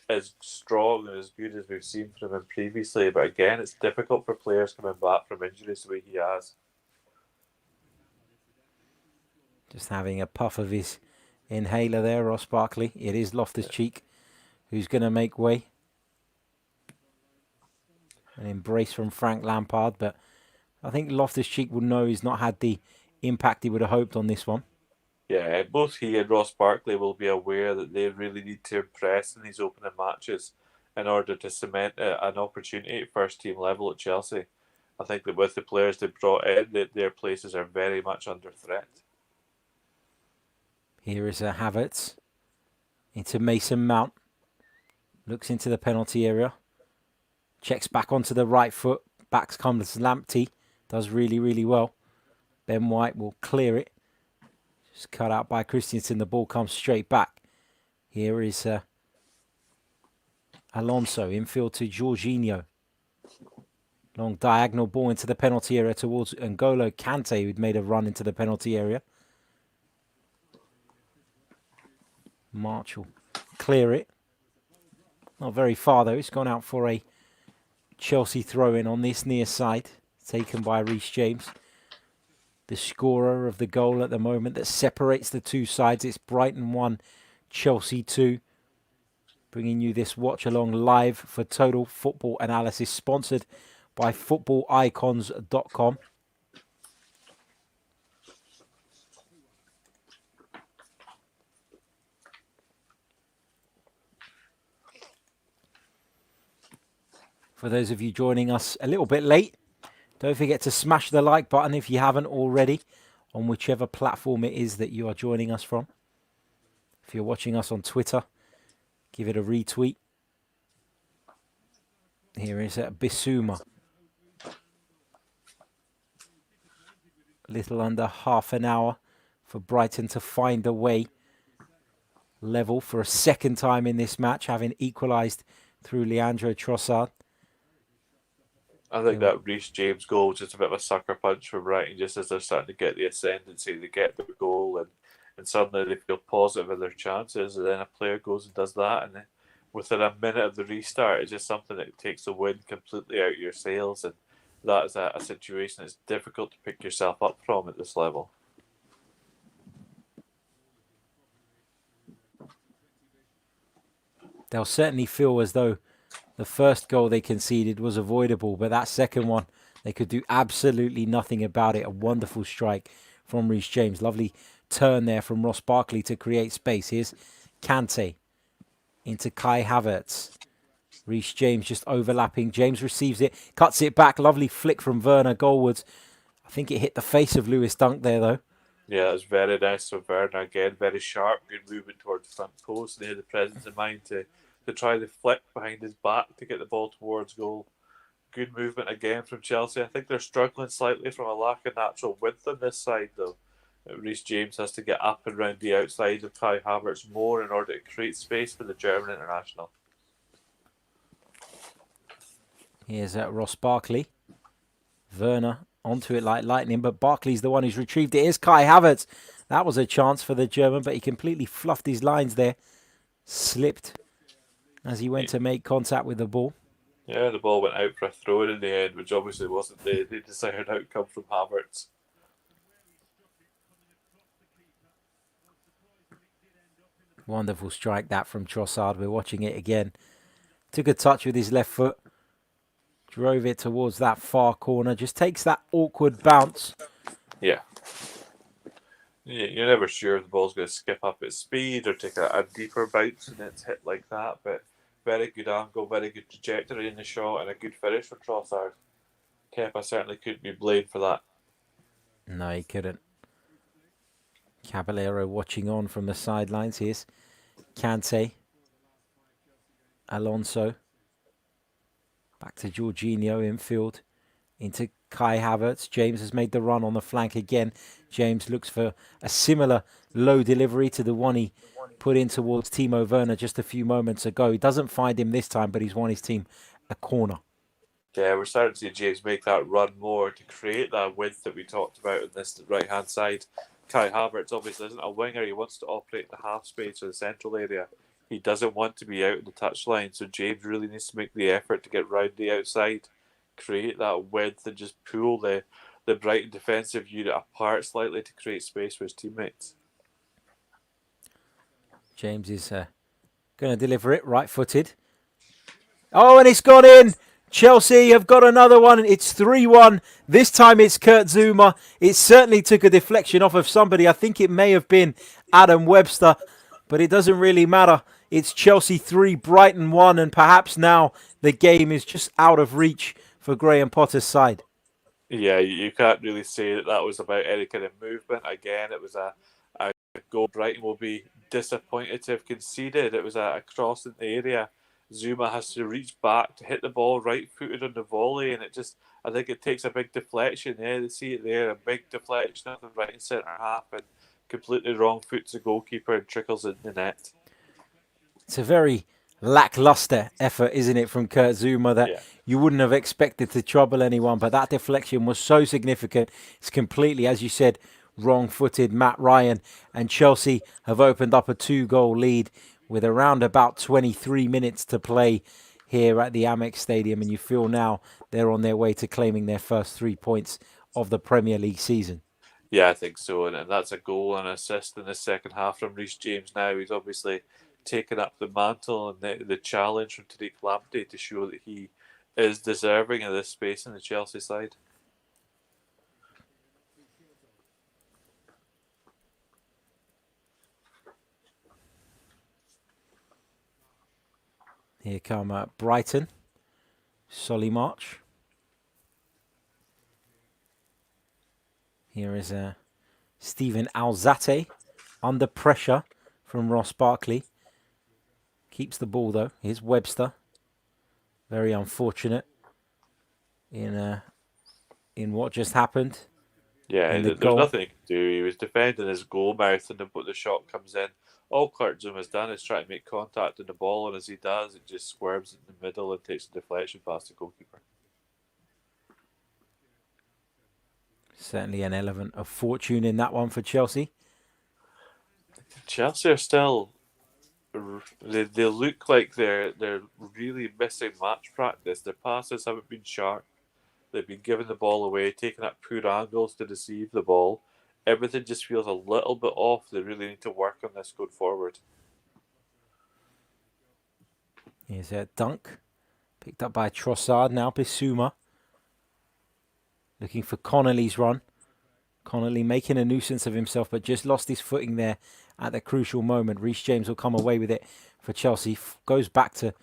as strong and as good as we've seen from him previously. But again, it's difficult for players coming back from injuries the way he has. Just having a puff of his inhaler there, Ross Barkley. It is Loftus-Cheek who's going to make way. An embrace from Frank Lampard, but I think Loftus-Cheek will know he's not had the impact he would have hoped on this one. Yeah, both he and Ross Barkley will be aware that they really need to impress in these opening matches in order to cement an opportunity at first team level at Chelsea. I think that with the players they brought in, that their places are very much under threat. Here is Havertz into Mason Mount. Looks into the penalty area. Checks back onto the right foot. Back comes Lamptey. Does really well. Ben White will clear it. Just cut out by Christensen. The ball comes straight back. Here is Alonso. Infield to Jorginho. Long diagonal ball into the penalty area towards N'Golo Kante, who'd made a run into the penalty area. March will clear it. Not very far though. It's gone out for a Chelsea throw-in on this near side. Taken by Reece James. The scorer of the goal at the moment that separates the two sides. It's Brighton 1, Chelsea 2. Bringing you this watch along live for Total Football Analysis. Sponsored by footballicons.com. For those of you joining us a little bit late, don't forget to smash the like button if you haven't already on whichever platform it is that you are joining us from. If you're watching us on Twitter, give it a retweet. Here is Bissouma. A little under half an hour for Brighton to find a way level for a second time in this match, having equalised through Leandro Trossard. I think that Reece James goal was just a bit of a sucker punch for Brighton, just as they're starting to get the ascendancy, they get the goal, and and suddenly they feel positive in their chances, and then a player goes and does that, and then within a minute of the restart, it's just something that takes the wind completely out of your sails, and that is a situation that's difficult to pick yourself up from at this level. They'll certainly feel as though the first goal they conceded was avoidable, but that second one, they could do absolutely nothing about it. A wonderful strike from Reece James. Lovely turn there from Ross Barkley to create space. Here's Kante into Kai Havertz. Reece James just overlapping. James receives it, cuts it back. Lovely flick from Werner goalwards. I think it hit the face of Lewis Dunk there, though. Yeah, it was very nice from Werner again. Very sharp, good movement towards the front post. They had the presence of mind to try the flick behind his back to get the ball towards goal. Good movement again from Chelsea. I think they're struggling slightly from a lack of natural width on this side, though. Reece James has to get up and round the outside of Kai Havertz more in order to create space for the German international. Here's Ross Barkley. Werner onto it like lightning, but Barkley's the one who's retrieved it. Here's Kai Havertz. That was a chance for the German, but he completely fluffed his lines there. Slipped as he went to make contact with the ball. Yeah, the ball went out for a throw in the end, which obviously wasn't the desired outcome from Havertz. Wonderful strike that from Trossard. We're watching it again. Took a touch with his left foot. Drove it towards that far corner. Just takes that awkward bounce. Yeah. You're never sure if the ball's going to skip up its speed or take a deeper bounce and it's hit like that. But very good angle, very good trajectory in the shot, and a good finish for Trossard. Kepa certainly couldn't be blamed for that. No, he couldn't. Caballero watching on from the sidelines. Here's Kante. Alonso. Back to Jorginho infield. Into Kai Havertz. James has made the run on the flank again. James looks for a similar low delivery to the one he put in towards Timo Werner just a few moments ago. He doesn't find him this time, but he's won his team a corner. Yeah, we're starting to see James make that run more to create that width that we talked about on this right-hand side. Kai Havertz obviously isn't a winger. He wants to operate the half space or the central area. He doesn't want to be out in the touchline, so James really needs to make the effort to get round the outside, create that width, and just pull the Brighton defensive unit apart slightly to create space for his teammates. James is going to deliver it right-footed. Oh, and it's gone in! Chelsea have got another one. It's 3-1. This time it's Kurt Zouma. It certainly took a deflection off of somebody. I think it may have been Adam Webster, but it doesn't really matter. It's Chelsea 3, Brighton 1, and perhaps now the game is just out of reach for Graham Potter's side. Yeah, you can't really say that was about any kind of movement. Again, it was a goal Brighton will be disappointed to have conceded. It was a cross in the area. Zouma has to reach back to hit the ball right-footed on the volley, and I think it takes a big deflection. Yeah, they see it there, a big deflection of the right centre half, and completely wrong foot to goalkeeper and trickles in the net. It's a very lackluster effort, isn't it, from Kurt Zouma that you wouldn't have expected to trouble anyone, but that deflection was so significant. It's completely, as you said, wrong-footed Matt Ryan, and Chelsea have opened up a 2-goal lead with around about 23 minutes to play here at the Amex Stadium, and you feel now they're on their way to claiming their first 3 points of the Premier League season. Yeah, I think so, and that's a goal and assist in the second half from Reece James now. He's obviously taken up the mantle and the challenge from Tariq Lamptey to show that he is deserving of this space in the Chelsea side. Here come Brighton. Solly March. Here is Steven Alzate under pressure from Ross Barkley. Keeps the ball though. Here's Webster. Very unfortunate in what just happened. Yeah, there's nothing he could do. He was defending his goal mouth, and the shot comes in. All Kurt Zouma's done is try to make contact on the ball, and as he does, it just squirms in the middle and takes a deflection past the goalkeeper. Certainly an element of fortune in that one for Chelsea. Chelsea are still. They look like they're really missing match practice. Their passes haven't been sharp. They've been giving the ball away, taking up poor angles to deceive the ball. Everything just feels a little bit off. They really need to work on this going forward. Here's a dunk. Picked up by Trossard. Now Bissouma. Looking for Connolly's run. Connolly making a nuisance of himself, but just lost his footing there at the crucial moment. Reece James will come away with it for Chelsea. Goes back to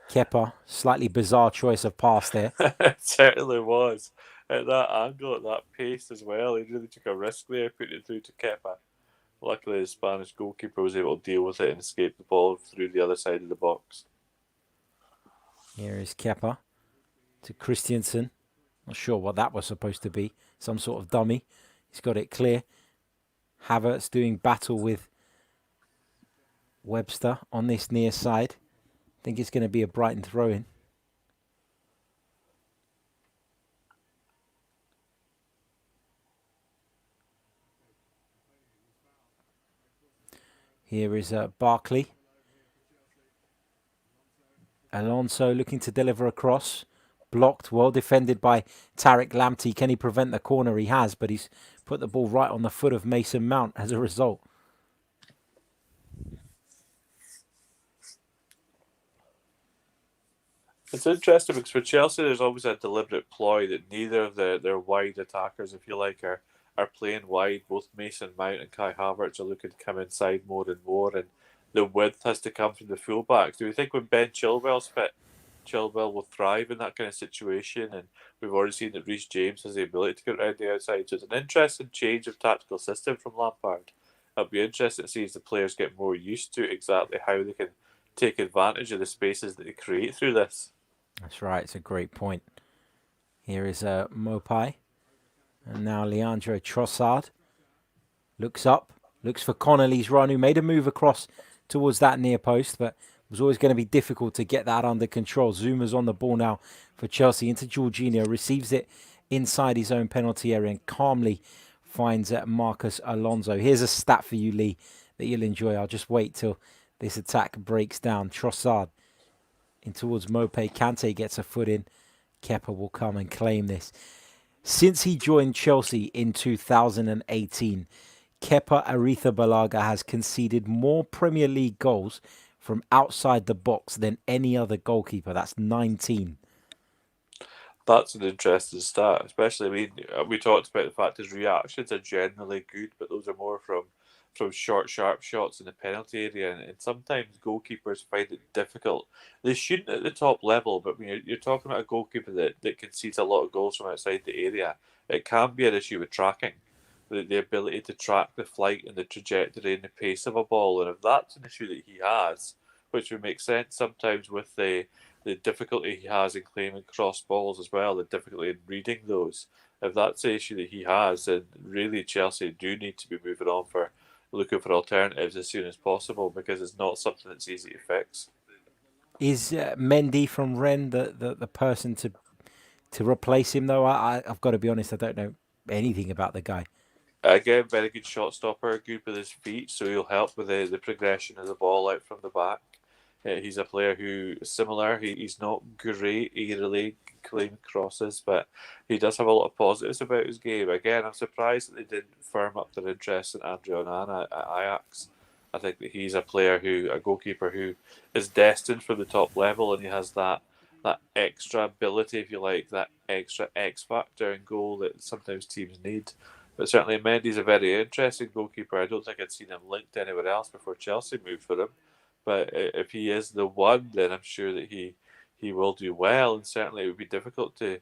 Kepa. Slightly bizarre choice of pass there. It certainly was. At that angle, at that pace as well, he really took a risk there, putting it through to Kepa. Luckily, the Spanish goalkeeper was able to deal with it and escape the ball through the other side of the box. Here is Kepa to Christensen. Not sure what that was supposed to be. Some sort of dummy. He's got it clear. Havertz doing battle with Webster on this near side. I think it's going to be a Brighton throw-in. Here is Barkley. Alonso looking to deliver a cross. Blocked, well defended by Tariq Lamptey. Can he prevent the corner? He has, but he's put the ball right on the foot of Mason Mount as a result. It's interesting because for Chelsea, there's always a deliberate ploy that neither of their wide attackers, if you like, are playing wide. Both Mason Mount and Kai Havertz are looking to come inside more and more, and the width has to come from the fullbacks. Do we think when Ben Chilwell's fit, Chilwell will thrive in that kind of situation? And we've already seen that Reece James has the ability to get around the outside. So it's an interesting change of tactical system from Lampard. It'll be interesting to see as the players get more used to exactly how they can take advantage of the spaces that they create through this. That's right. It's a great point. Here is Mopai. And now Leandro Trossard looks up, looks for Connolly's run, who made a move across towards that near post, but it was always going to be difficult to get that under control. Zuma's on the ball now for Chelsea into Jorginho, receives it inside his own penalty area and calmly finds Marcus Alonso. Here's a stat for you, Lee, that you'll enjoy. I'll just wait till this attack breaks down. Trossard in towards Mope. Kante gets a foot in. Kepa will come and claim this. Since he joined Chelsea in 2018, Kepa Arrizabalaga has conceded more Premier League goals from outside the box than any other goalkeeper. That's 19. That's an interesting stat, especially, I mean, we talked about the fact his reactions are generally good, but those are more from short, sharp shots in the penalty area, and sometimes goalkeepers find it difficult. They shouldn't at the top level, but when you're talking about a goalkeeper that concedes a lot of goals from outside the area, it can be an issue with tracking. The ability to track the flight and the trajectory and the pace of a ball, and if that's an issue that he has, which would make sense sometimes with the difficulty he has in claiming cross balls as well, the difficulty in reading those. If that's the issue that he has, then really Chelsea do need to be moving on for looking for alternatives as soon as possible, because it's not something that's easy to fix. Is Mendy from Rennes the person to replace him, though? I've got to be honest, I don't know anything about the guy. Again, very good shot stopper, good with his feet, so he'll help with the progression of the ball out from the back. He's a player who is similar. He's not great aerially claiming crosses, but he does have a lot of positives about his game. Again, I'm surprised that they didn't firm up their interest in Andre Onana at Ajax. I think that he's a goalkeeper who is destined for the top level, and he has that extra ability, if you like, that extra X factor in goal that sometimes teams need. But certainly Mendy's a very interesting goalkeeper. I don't think I'd seen him linked to anywhere else before Chelsea moved for him. But if he is the one, then I'm sure that he will do well, and certainly it would be difficult to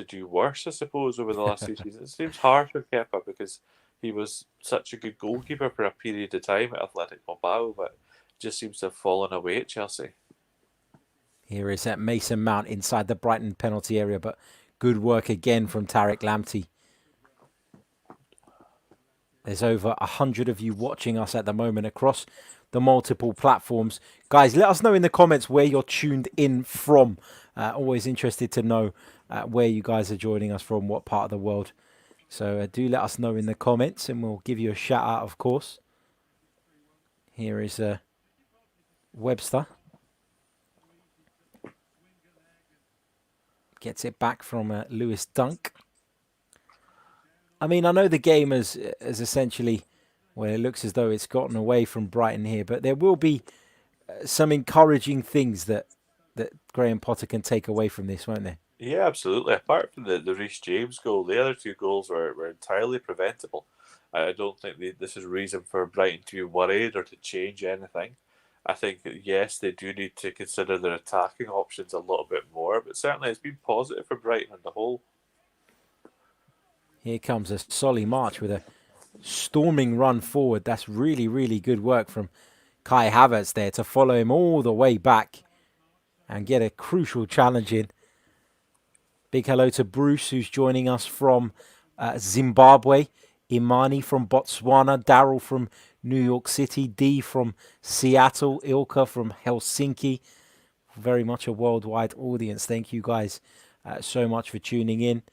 do worse, I suppose, over the last 2 seasons. It seems harsh with Kepa because he was such a good goalkeeper for a period of time at Athletic Bilbao, but just seems to have fallen away at Chelsea. Here is Mason Mount inside the Brighton penalty area, but good work again from Tariq Lamptey. There's over 100 of you watching us at the moment across the multiple platforms. Guys, let us know in the comments where you're tuned in from. Always interested to know where you guys are joining us from, what part of the world. So do let us know in the comments and we'll give you a shout out, of course. Here is Webster. Gets it back from Lewis Dunk. I mean, I know the game has essentially, well, it looks as though it's gotten away from Brighton here, but there will be some encouraging things that Graham Potter can take away from this, won't there? Yeah, absolutely. Apart from the Reece James goal, the other two goals were entirely preventable. I don't think this is reason for Brighton to be worried or to change anything. I think that, yes, they do need to consider their attacking options a little bit more, but certainly it's been positive for Brighton on the whole. Here comes a Solly March with a storming run forward. That's really, really good work from Kai Havertz there to follow him all the way back and get a crucial challenge in. Big hello to Bruce, who's joining us from Zimbabwe, Imani from Botswana, Daryl from New York City, Dee from Seattle, Ilka from Helsinki. Very much a worldwide audience. Thank you guys so much for tuning in.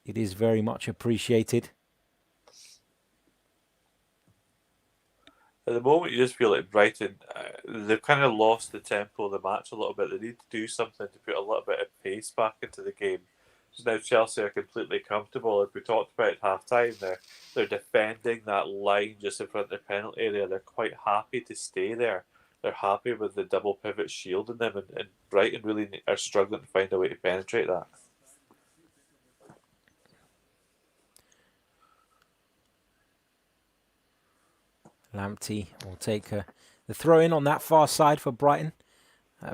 It is very much appreciated. At the moment, you just feel like Brighton, they've kind of lost the tempo of the match a little bit. They need to do something to put a little bit of pace back into the game. So now Chelsea are completely comfortable. As we talked about at half time, they're defending that line just in front of the penalty area. They're quite happy to stay there. They're happy with the double pivot shielding them, and Brighton really are struggling to find a way to penetrate that. Lamptey will take the throw in on that far side for Brighton.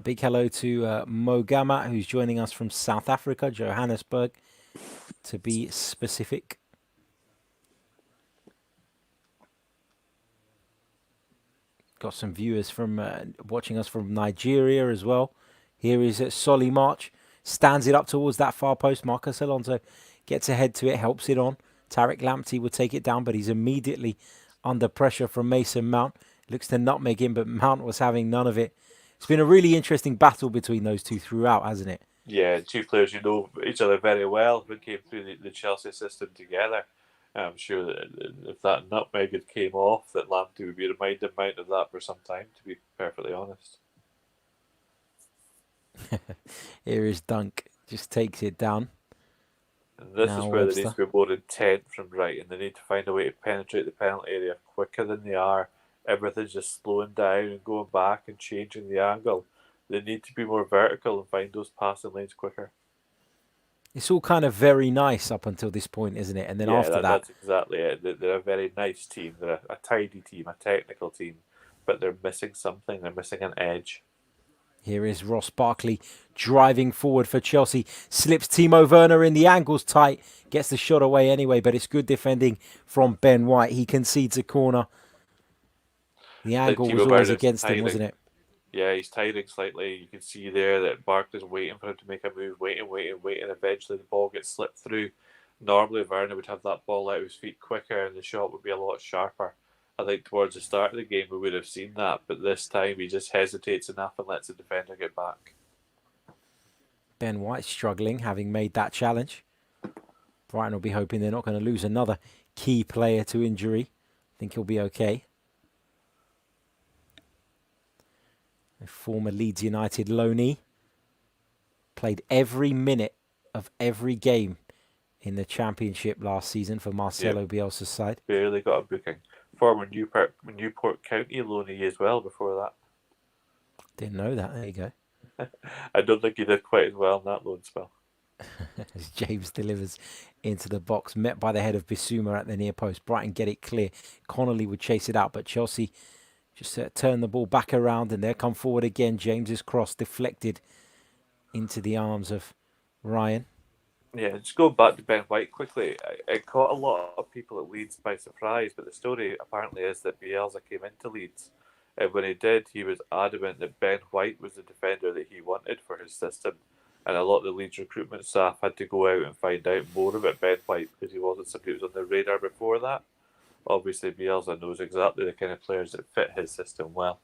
Big hello to Mo Gamat, who's joining us from South Africa, Johannesburg, to be specific. Got some viewers from watching us from Nigeria as well. Here is Solly March. Stands it up towards that far post. Marcus Alonso gets ahead to it, helps it on. Tariq Lamptey will take it down, but he's immediately under pressure from Mason Mount. Looks to nutmeg him, but Mount was having none of it. It's been a really interesting battle between those two throughout, hasn't it? Yeah, two players who know each other very well who came through the Chelsea system together. I'm sure that if that nutmeg had came off, that Lamptey would be reminded Mount of that for some time, to be perfectly honest. Here is Dunk. Just takes it down. And this is where there needs to be more intent from Brighton. They need to find a way to penetrate the penalty area quicker than they are. Everything's just slowing down and going back and changing the angle. They need to be more vertical and find those passing lanes quicker. It's all kind of very nice up until this point, isn't it? And then after that... that's exactly it. They're a very nice team. They're a tidy team, a technical team. But they're missing something. They're missing an edge. Here is Ross Barkley driving forward for Chelsea. Slips Timo Werner in. The angle's tight. Gets the shot away anyway, but it's good defending from Ben White. He concedes a corner. The angle was always against him, wasn't it? Yeah, he's tiring slightly. You can see there that Barkley's waiting for him to make a move, waiting. Eventually the ball gets slipped through. Normally Werner would have that ball out of his feet quicker and the shot would be a lot sharper. I think towards the start of the game we would have seen that, but this time he just hesitates enough and lets the defender get back. Ben White struggling, having made that challenge. Brighton will be hoping they're not going to lose another key player to injury. I think he'll be okay. A former Leeds United loanee. Played every minute of every game in the Championship last season for Marcelo Bielsa's side. Barely got a booking. Former Newport County loanee as well before that. Didn't know that. There you go. I don't think he did quite as well in that loan spell. As James delivers into the box, met by the head of Bissouma at the near post. Brighton get it clear. Connolly would chase it out, but Chelsea just turn the ball back around and they'll come forward again. James's cross deflected into the arms of Ryan. Yeah, just going back to Ben White quickly, it caught a lot of people at Leeds by surprise, but the story apparently is that Bielsa came into Leeds, and when he did, he was adamant that Ben White was the defender that he wanted for his system, and a lot of the Leeds recruitment staff had to go out and find out more about Ben White because he wasn't somebody who was on the radar before that. Obviously, Bielsa knows exactly the kind of players that fit his system well.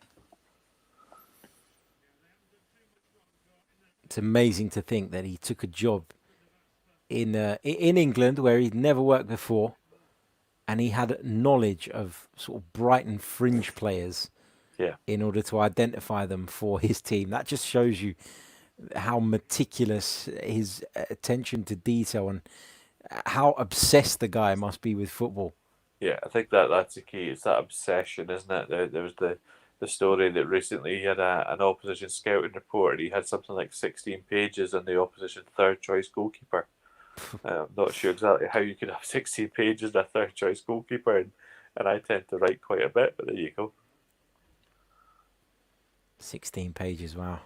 It's amazing to think that he took a job in England where he'd never worked before and he had knowledge of sort of Brighton fringe players Yeah, in order to identify them for his team. That just shows you how meticulous his attention to detail and how obsessed the guy must be with football. yeah. I think that's the key. It's that obsession, isn't it? There was the story that recently he had an opposition scouting report, and he had something like 16 pages on the opposition third choice goalkeeper. I'm not sure exactly how you could have 16 pages on a third choice goalkeeper, and I tend to write quite a bit, but there you go. 16 pages, wow.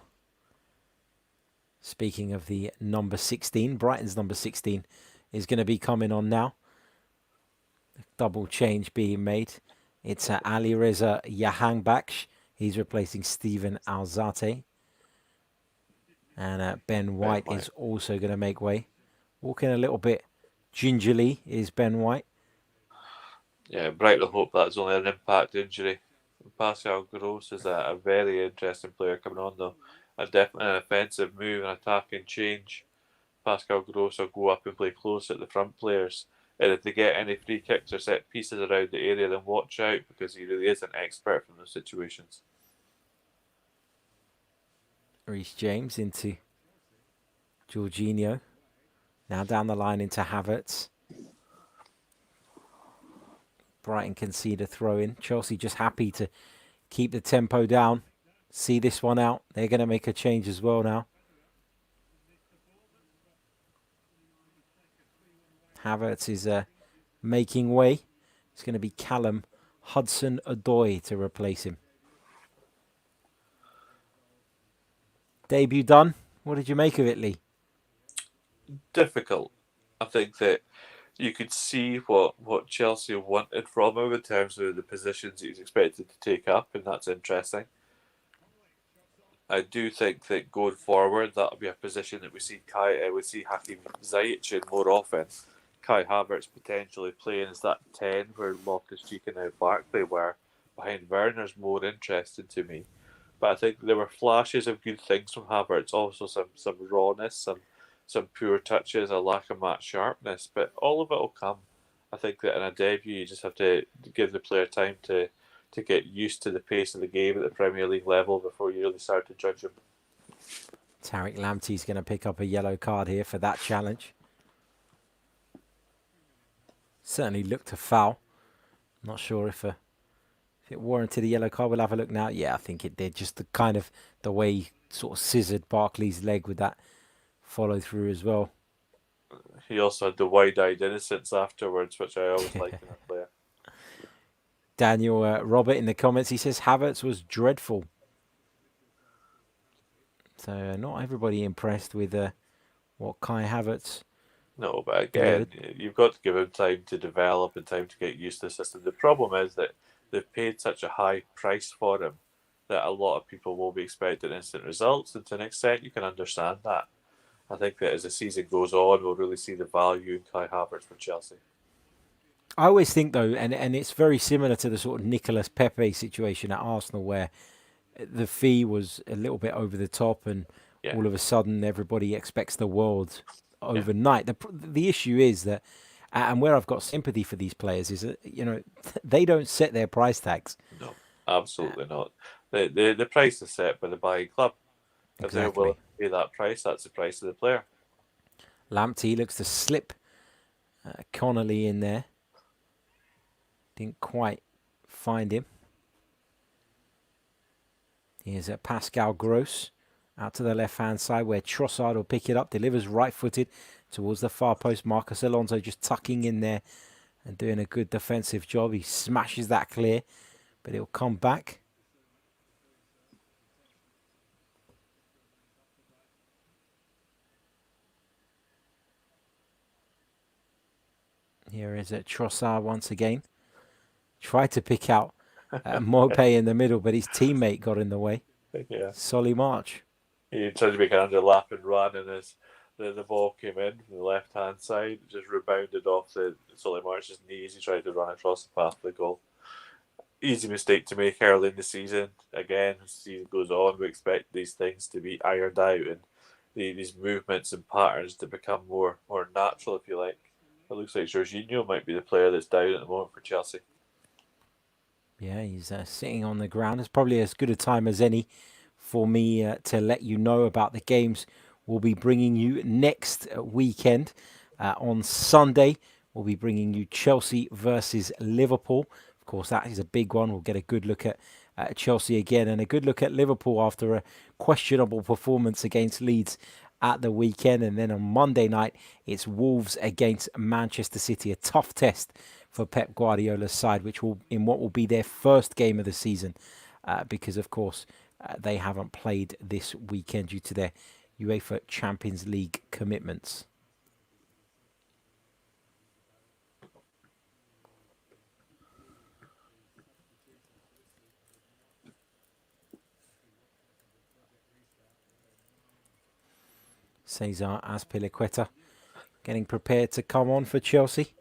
Speaking of the number 16, Brighton's number 16 is going to be coming on now. Double change being made. It's Ali Reza Jahanbakhsh. He's replacing Stephen Alzate. And Ben White is also going to make way. Walking a little bit gingerly is Ben White. Yeah, Brighton hope that's only an impact injury. Pascal Gross is a very interesting player coming on, though. And definitely an offensive move, an attacking change. Pascal Gross will go up and play close at the front players. And if they get any free kicks or set pieces around the area, then watch out, because he really is an expert from those situations. Reece James into Jorginho. Now down the line into Havertz. Brighton concede a throw in. Chelsea just happy to keep the tempo down. See this one out. They're going to make a change as well now. Havertz is making way. It's going to be Callum Hudson-Odoi to replace him. Debut done. What did you make of it, Lee? Difficult. I think that you could see what Chelsea wanted from him in terms of the positions he's expected to take up, and that's interesting. I do think that going forward, that'll be a position that we see Hakim Ziyech in more often. Kai Havertz potentially playing as that 10 where Loftus-Cheek and now Barkley were behind Werner's more interesting to me. But I think there were flashes of good things from Havertz, also some rawness, some poor touches, a lack of match sharpness, but all of it will come. I think that in a debut, you just have to give the player time to get used to the pace of the game at the Premier League level before you really start to judge him. Tariq Lamptey's going to pick up a yellow card here for that challenge. Certainly looked a foul. Not sure if it warranted a yellow card. We'll have a look now. Yeah, I think it did. Just the way he sort of scissored Barkley's leg with that follow through as well. He also had the wide-eyed innocence afterwards, which I always like in a player. Daniel Robert in the comments, he says Havertz was dreadful. So not everybody impressed with what Kai Havertz. No, but again, you've got to give him time to develop and time to get used to the system. The problem is that they've paid such a high price for him that a lot of people will be expecting instant results, and to an extent you can understand that. I think that as the season goes on, we'll really see the value in Kai Havertz for Chelsea. I always think, though, and it's very similar to the sort of Nicolas Pepe situation at Arsenal, where the fee was a little bit over the top, and all of a sudden everybody expects the world overnight. The issue is that, and where I've got sympathy for these players, is that they don't set their price tags. No, absolutely not. The price is set by the buying club. If they're willing to pay that price, that's the price of the player. Lamptey looks to slip Connolly in there. Didn't quite find him. Here's Pascal Gross out to the left-hand side where Trossard will pick it up, delivers right-footed towards the far post. Marcus Alonso just tucking in there and doing a good defensive job. He smashes that clear, but it'll come back. Here is Trossard once again. Tried to pick out Maupay in the middle, but his teammate got in the way. Yeah. Solly March. He tried to make an underlap and run, and as the ball came in from the left-hand side, just rebounded off Solly March's knees. He tried to run across the path of the goal. Easy mistake to make early in the season. Again, as the season goes on, we expect these things to be ironed out and these movements and patterns to become more natural, if you like. It looks like Jorginho might be the player that's down at the moment for Chelsea. Yeah, he's sitting on the ground. It's probably as good a time as any for me to let you know about the games we'll be bringing you next weekend. On Sunday, we'll be bringing you Chelsea versus Liverpool. Of course, that is a big one. We'll get a good look at Chelsea again and a good look at Liverpool after a questionable performance against Leeds at the weekend. And then on Monday night, it's Wolves against Manchester City, a tough test for Pep Guardiola's side, which will in what will be their first game of the season, because of course they haven't played this weekend due to their UEFA Champions League commitments. Cesar Azpilicueta getting prepared to come on for Chelsea.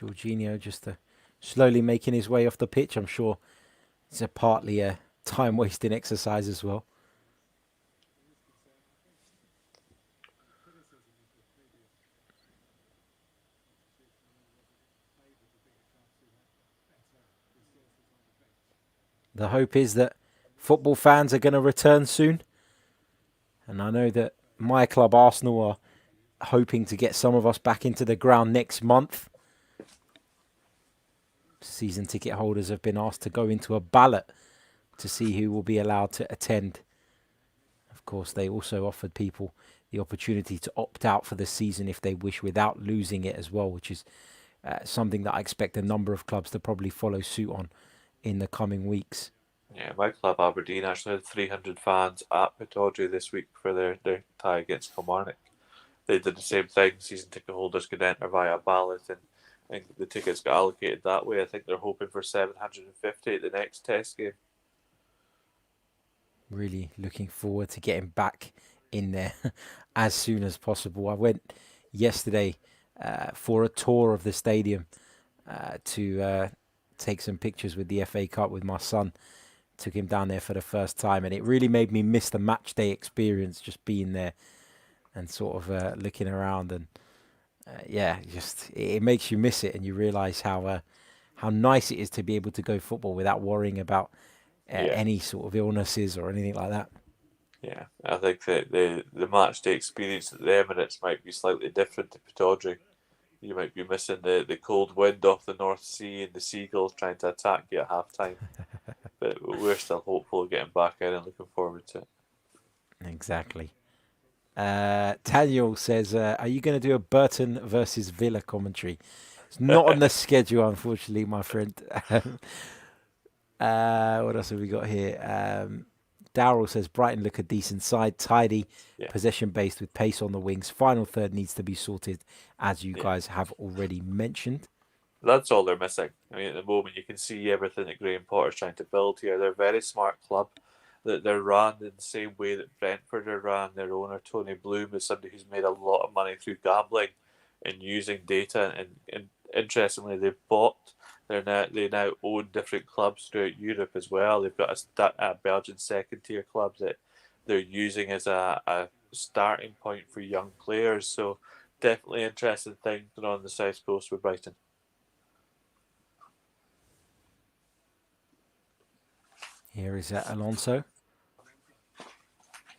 Jorginho just slowly making his way off the pitch. I'm sure it's partly a time-wasting exercise as well. The hope is that football fans are going to return soon. And I know that my club, Arsenal, are hoping to get some of us back into the ground next month. Season ticket holders have been asked to go into a ballot to see who will be allowed to attend. Of course, they also offered people the opportunity to opt out for the season if they wish without losing it as well, which is something that I expect a number of clubs to probably follow suit on in the coming weeks. Yeah, my club Aberdeen actually had 300 fans at Pittodrie this week for their tie against Kilmarnock. They did the same thing. Season ticket holders could enter via ballot, and the tickets got allocated that way. I think they're hoping for 750 at the next test game. Really looking forward to getting back in there as soon as possible. I went yesterday for a tour of the stadium to take some pictures with the FA Cup with my son. Took him down there for the first time, and it really made me miss the match day experience, just being there and sort of looking around. And yeah, just it makes you miss it, and you realise how nice it is to be able to go football without worrying about any sort of illnesses or anything like that. Yeah, I think that the match day experience at the Emirates might be slightly different to Pittodrie. You might be missing the cold wind off the North Sea and the seagulls trying to attack you at half time. But we're still hopeful of getting back in and looking forward to it. Exactly. Daniel says, are you going to do a Burton versus Villa commentary? It's not on the schedule, unfortunately, my friend. What else have we got here? Darryl says, Brighton look a decent side, tidy, possession-based with pace on the wings. Final third needs to be sorted, as you guys have already mentioned. That's all they're missing. I mean, at the moment, you can see everything that Graham Potter's trying to build here. They're a very smart club. They're run in the same way that Brentford are run. Their owner, Tony Bloom, is somebody who's made a lot of money through gambling and using data. And interestingly, they've bought. They now own different clubs throughout Europe as well. They've got a Belgian second tier clubs that they're using as a starting point for young players. So definitely interesting thing on the south coast with Brighton. Here is Alonso.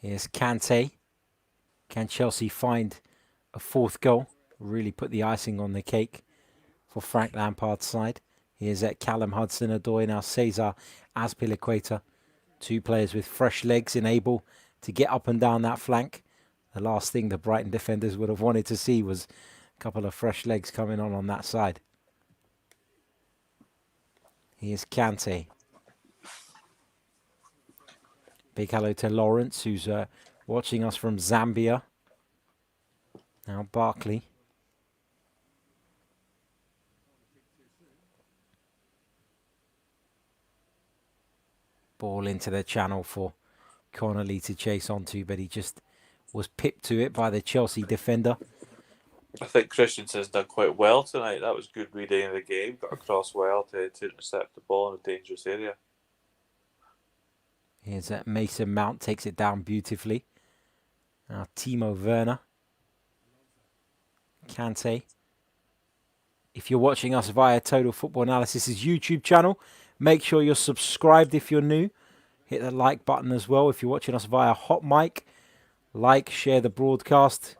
Here's Kante. Can Chelsea find a fourth goal? Really put the icing on the cake for Frank Lampard's side. Here's Callum Hudson-Odoi, now Cesar Azpilicueta. Two players with fresh legs and able to get up and down that flank. The last thing the Brighton defenders would have wanted to see was a couple of fresh legs coming on that side. Here's Kante. Big hello to Lawrence, who's watching us from Zambia. Now Barkley. Ball into the channel for Connolly to chase onto, but he just was pipped to it by the Chelsea defender. I think Christensen's done quite well tonight. That was good reading of the game. Got across well to intercept the ball in a dangerous area. Here's Mason Mount, takes it down beautifully. Now Timo Werner. Kante. If you're watching us via Total Football Analysis's YouTube channel, make sure you're subscribed if you're new. Hit the like button as well. If you're watching us via Hot Mic, like, share the broadcast.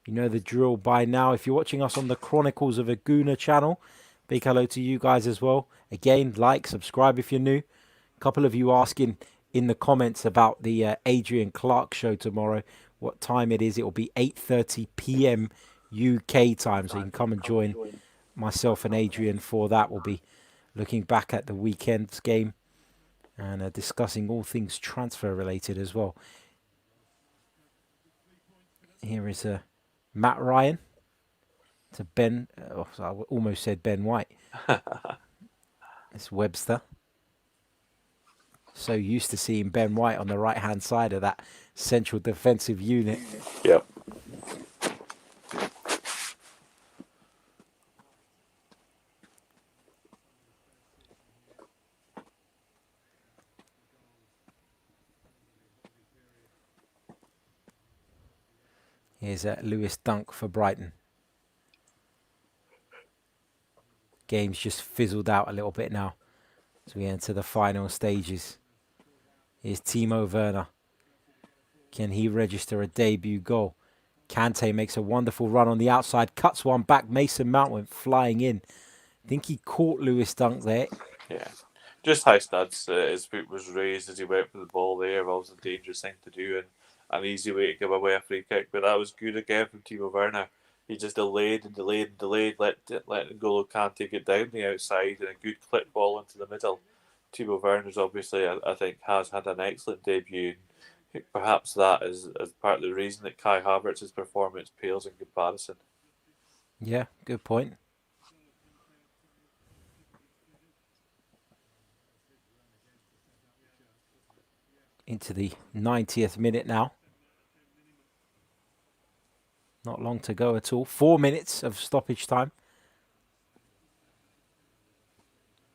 You know the drill by now. If you're watching us on the Chronicles of a Gooner channel, big hello to you guys as well. Again, like, subscribe if you're new. A couple of you asking in the comments about the Adrian Clark show tomorrow. What time it is? It will be 8:30 p.m. UK time, so you can come and join myself and Adrian for that. We'll be looking back at the weekend's game and discussing all things transfer related as well. Here is Matt Ryan to Ben. I almost said Ben White. It's Webster. So used to seeing Ben White on the right-hand side of that central defensive unit. Yep. Here's Lewis Dunk for Brighton. Game's just fizzled out a little bit now as we enter the final stages. Here's Timo Werner. Can he register a debut goal? Kante makes a wonderful run on the outside, cuts one back. Mason Mount went flying in. I think he caught Lewis Dunk there. Yeah. Just high studs. His foot was raised as he went for the ball there. Well, it was a dangerous thing to do and an easy way to give away a free kick. But that was good again from Timo Werner. He just delayed and delayed and delayed, let N'Golo Kante get down the outside and a good clip ball into the middle. Timo Werner's obviously, I think, has had an excellent debut. Perhaps that is part of the reason that Kai Havertz's performance pales in comparison. Yeah, good point. Into the 90th minute now. Not long to go at all. 4 minutes of stoppage time.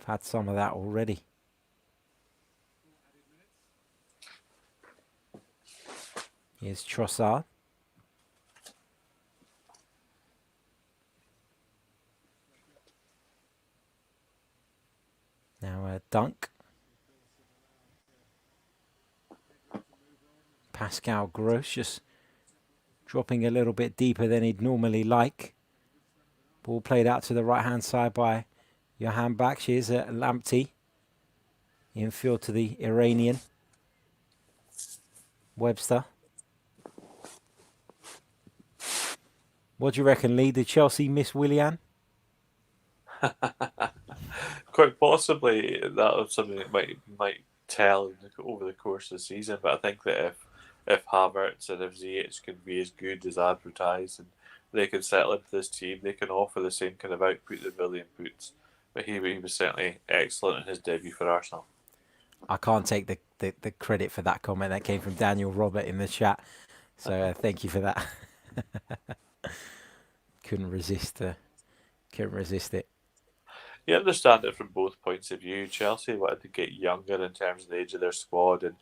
I've had some of that already. Here's Trossard. Now Dunk. Pascal Gross just dropping a little bit deeper than he'd normally like. Ball played out to the right-hand side by Johan Baksh. Here's Lamptey. Infield to the Iranian. Webster. What do you reckon, Lee? Did Chelsea miss Willian? Quite possibly that was something that might tell over the course of the season. But I think that if Havertz and if Ziyech can be as good as advertised and they can settle into this team, they can offer the same kind of output that Willian puts. But he was certainly excellent in his debut for Arsenal. I can't take the credit for that comment. That came from Daniel Robert in the chat. So thank you for that. Couldn't resist it. You understand it from both points of view. Chelsea wanted to get younger in terms of the age of their squad, and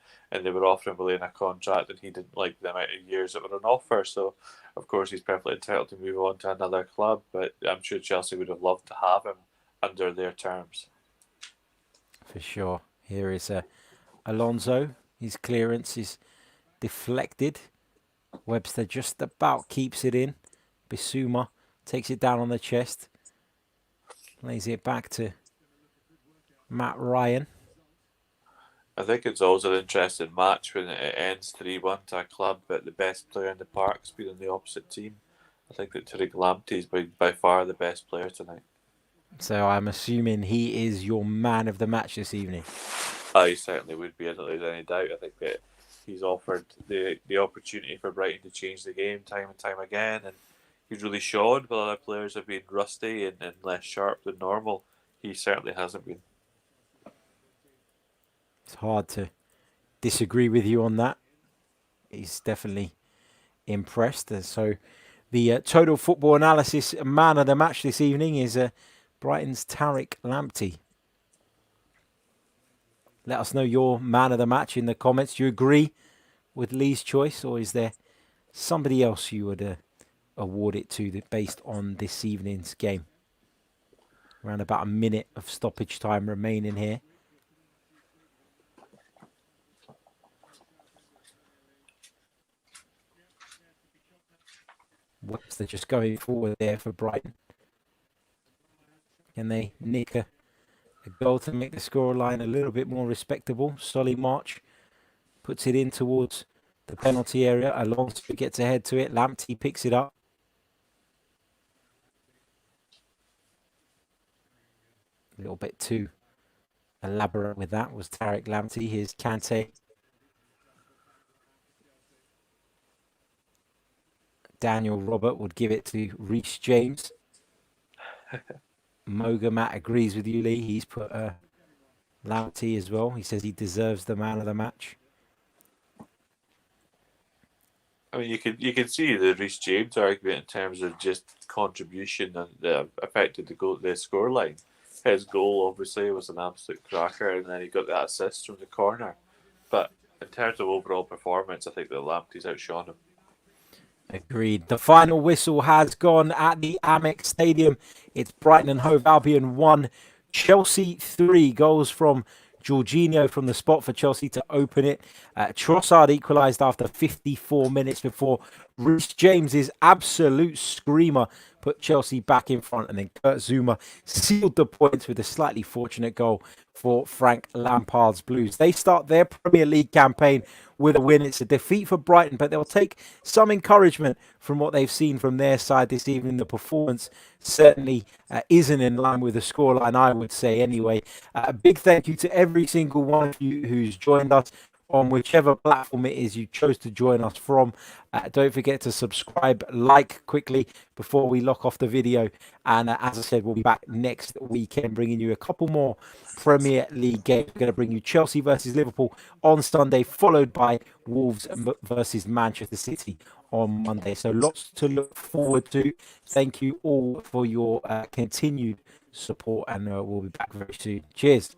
they were offering Willian a contract, and he didn't like the amount of years that were on offer. So, of course, he's perfectly entitled to move on to another club. But I'm sure Chelsea would have loved to have him under their terms. For sure. Here is Alonso. His clearance is deflected. Webster just about keeps it in. Bissouma takes it down on the chest. Lays it back to Matt Ryan. I think it's always an interesting match when it ends 3-1 to a club, but the best player in the park's been on the opposite team. I think that Tariq Lamptey is by far the best player tonight. So I'm assuming he is your man of the match this evening. He certainly would be, I don't think there's any doubt. I think that he's offered the opportunity for Brighton to change the game time and time again, and he's really shone while other players have been rusty and less sharp than normal. He certainly hasn't been. It's hard to disagree with you on that. He's definitely impressed. And so the Total Football Analysis man of the match this evening is Brighton's Tariq Lamptey. Let us know your man of the match in the comments. Do you agree with Lee's choice, or is there somebody else you would award it to based on this evening's game? Around about a minute of stoppage time remaining here. Webster just going forward there for Brighton. Can they nick a goal to make the scoreline a little bit more respectable? Solly March puts it in towards the penalty area. Alonso gets ahead to it. Lamptey picks it up. A little bit too elaborate with that was Tariq Lamptey. Here's Kante. Daniel Robert would give it to Reece James. Moga Matt agrees with you, Lee. He's put Lamptey as well. He says he deserves the man of the match. I mean, you can see the Reece James argument in terms of just contribution and affected the scoreline. His goal obviously was an absolute cracker, and then he got that assist from the corner. But in terms of overall performance, I think that Lamptey's outshone him. Agreed. The final whistle has gone at the Amex Stadium. It's Brighton and Hove Albion 1, Chelsea 3. Goals from Jorginho from the spot for Chelsea to open it. Trossard equalised after 54 minutes before Reece James's absolute screamer put Chelsea back in front, and then Kurt Zuma sealed the points with a slightly fortunate goal for Frank Lampard's Blues. They start their Premier League campaign with a win. It's a defeat for Brighton, but they'll take some encouragement from what they've seen from their side this evening. The performance certainly isn't in line with the scoreline, I would say anyway. A big thank you to every single one of you who's joined us on whichever platform it is you chose to join us from. Don't forget to subscribe, like quickly before we lock off the video. And as I said, we'll be back next weekend bringing you a couple more Premier League games. We're going to bring you Chelsea versus Liverpool on Sunday, followed by Wolves versus Manchester City on Monday. So lots to look forward to. Thank you all for your continued support, and we'll be back very soon. Cheers.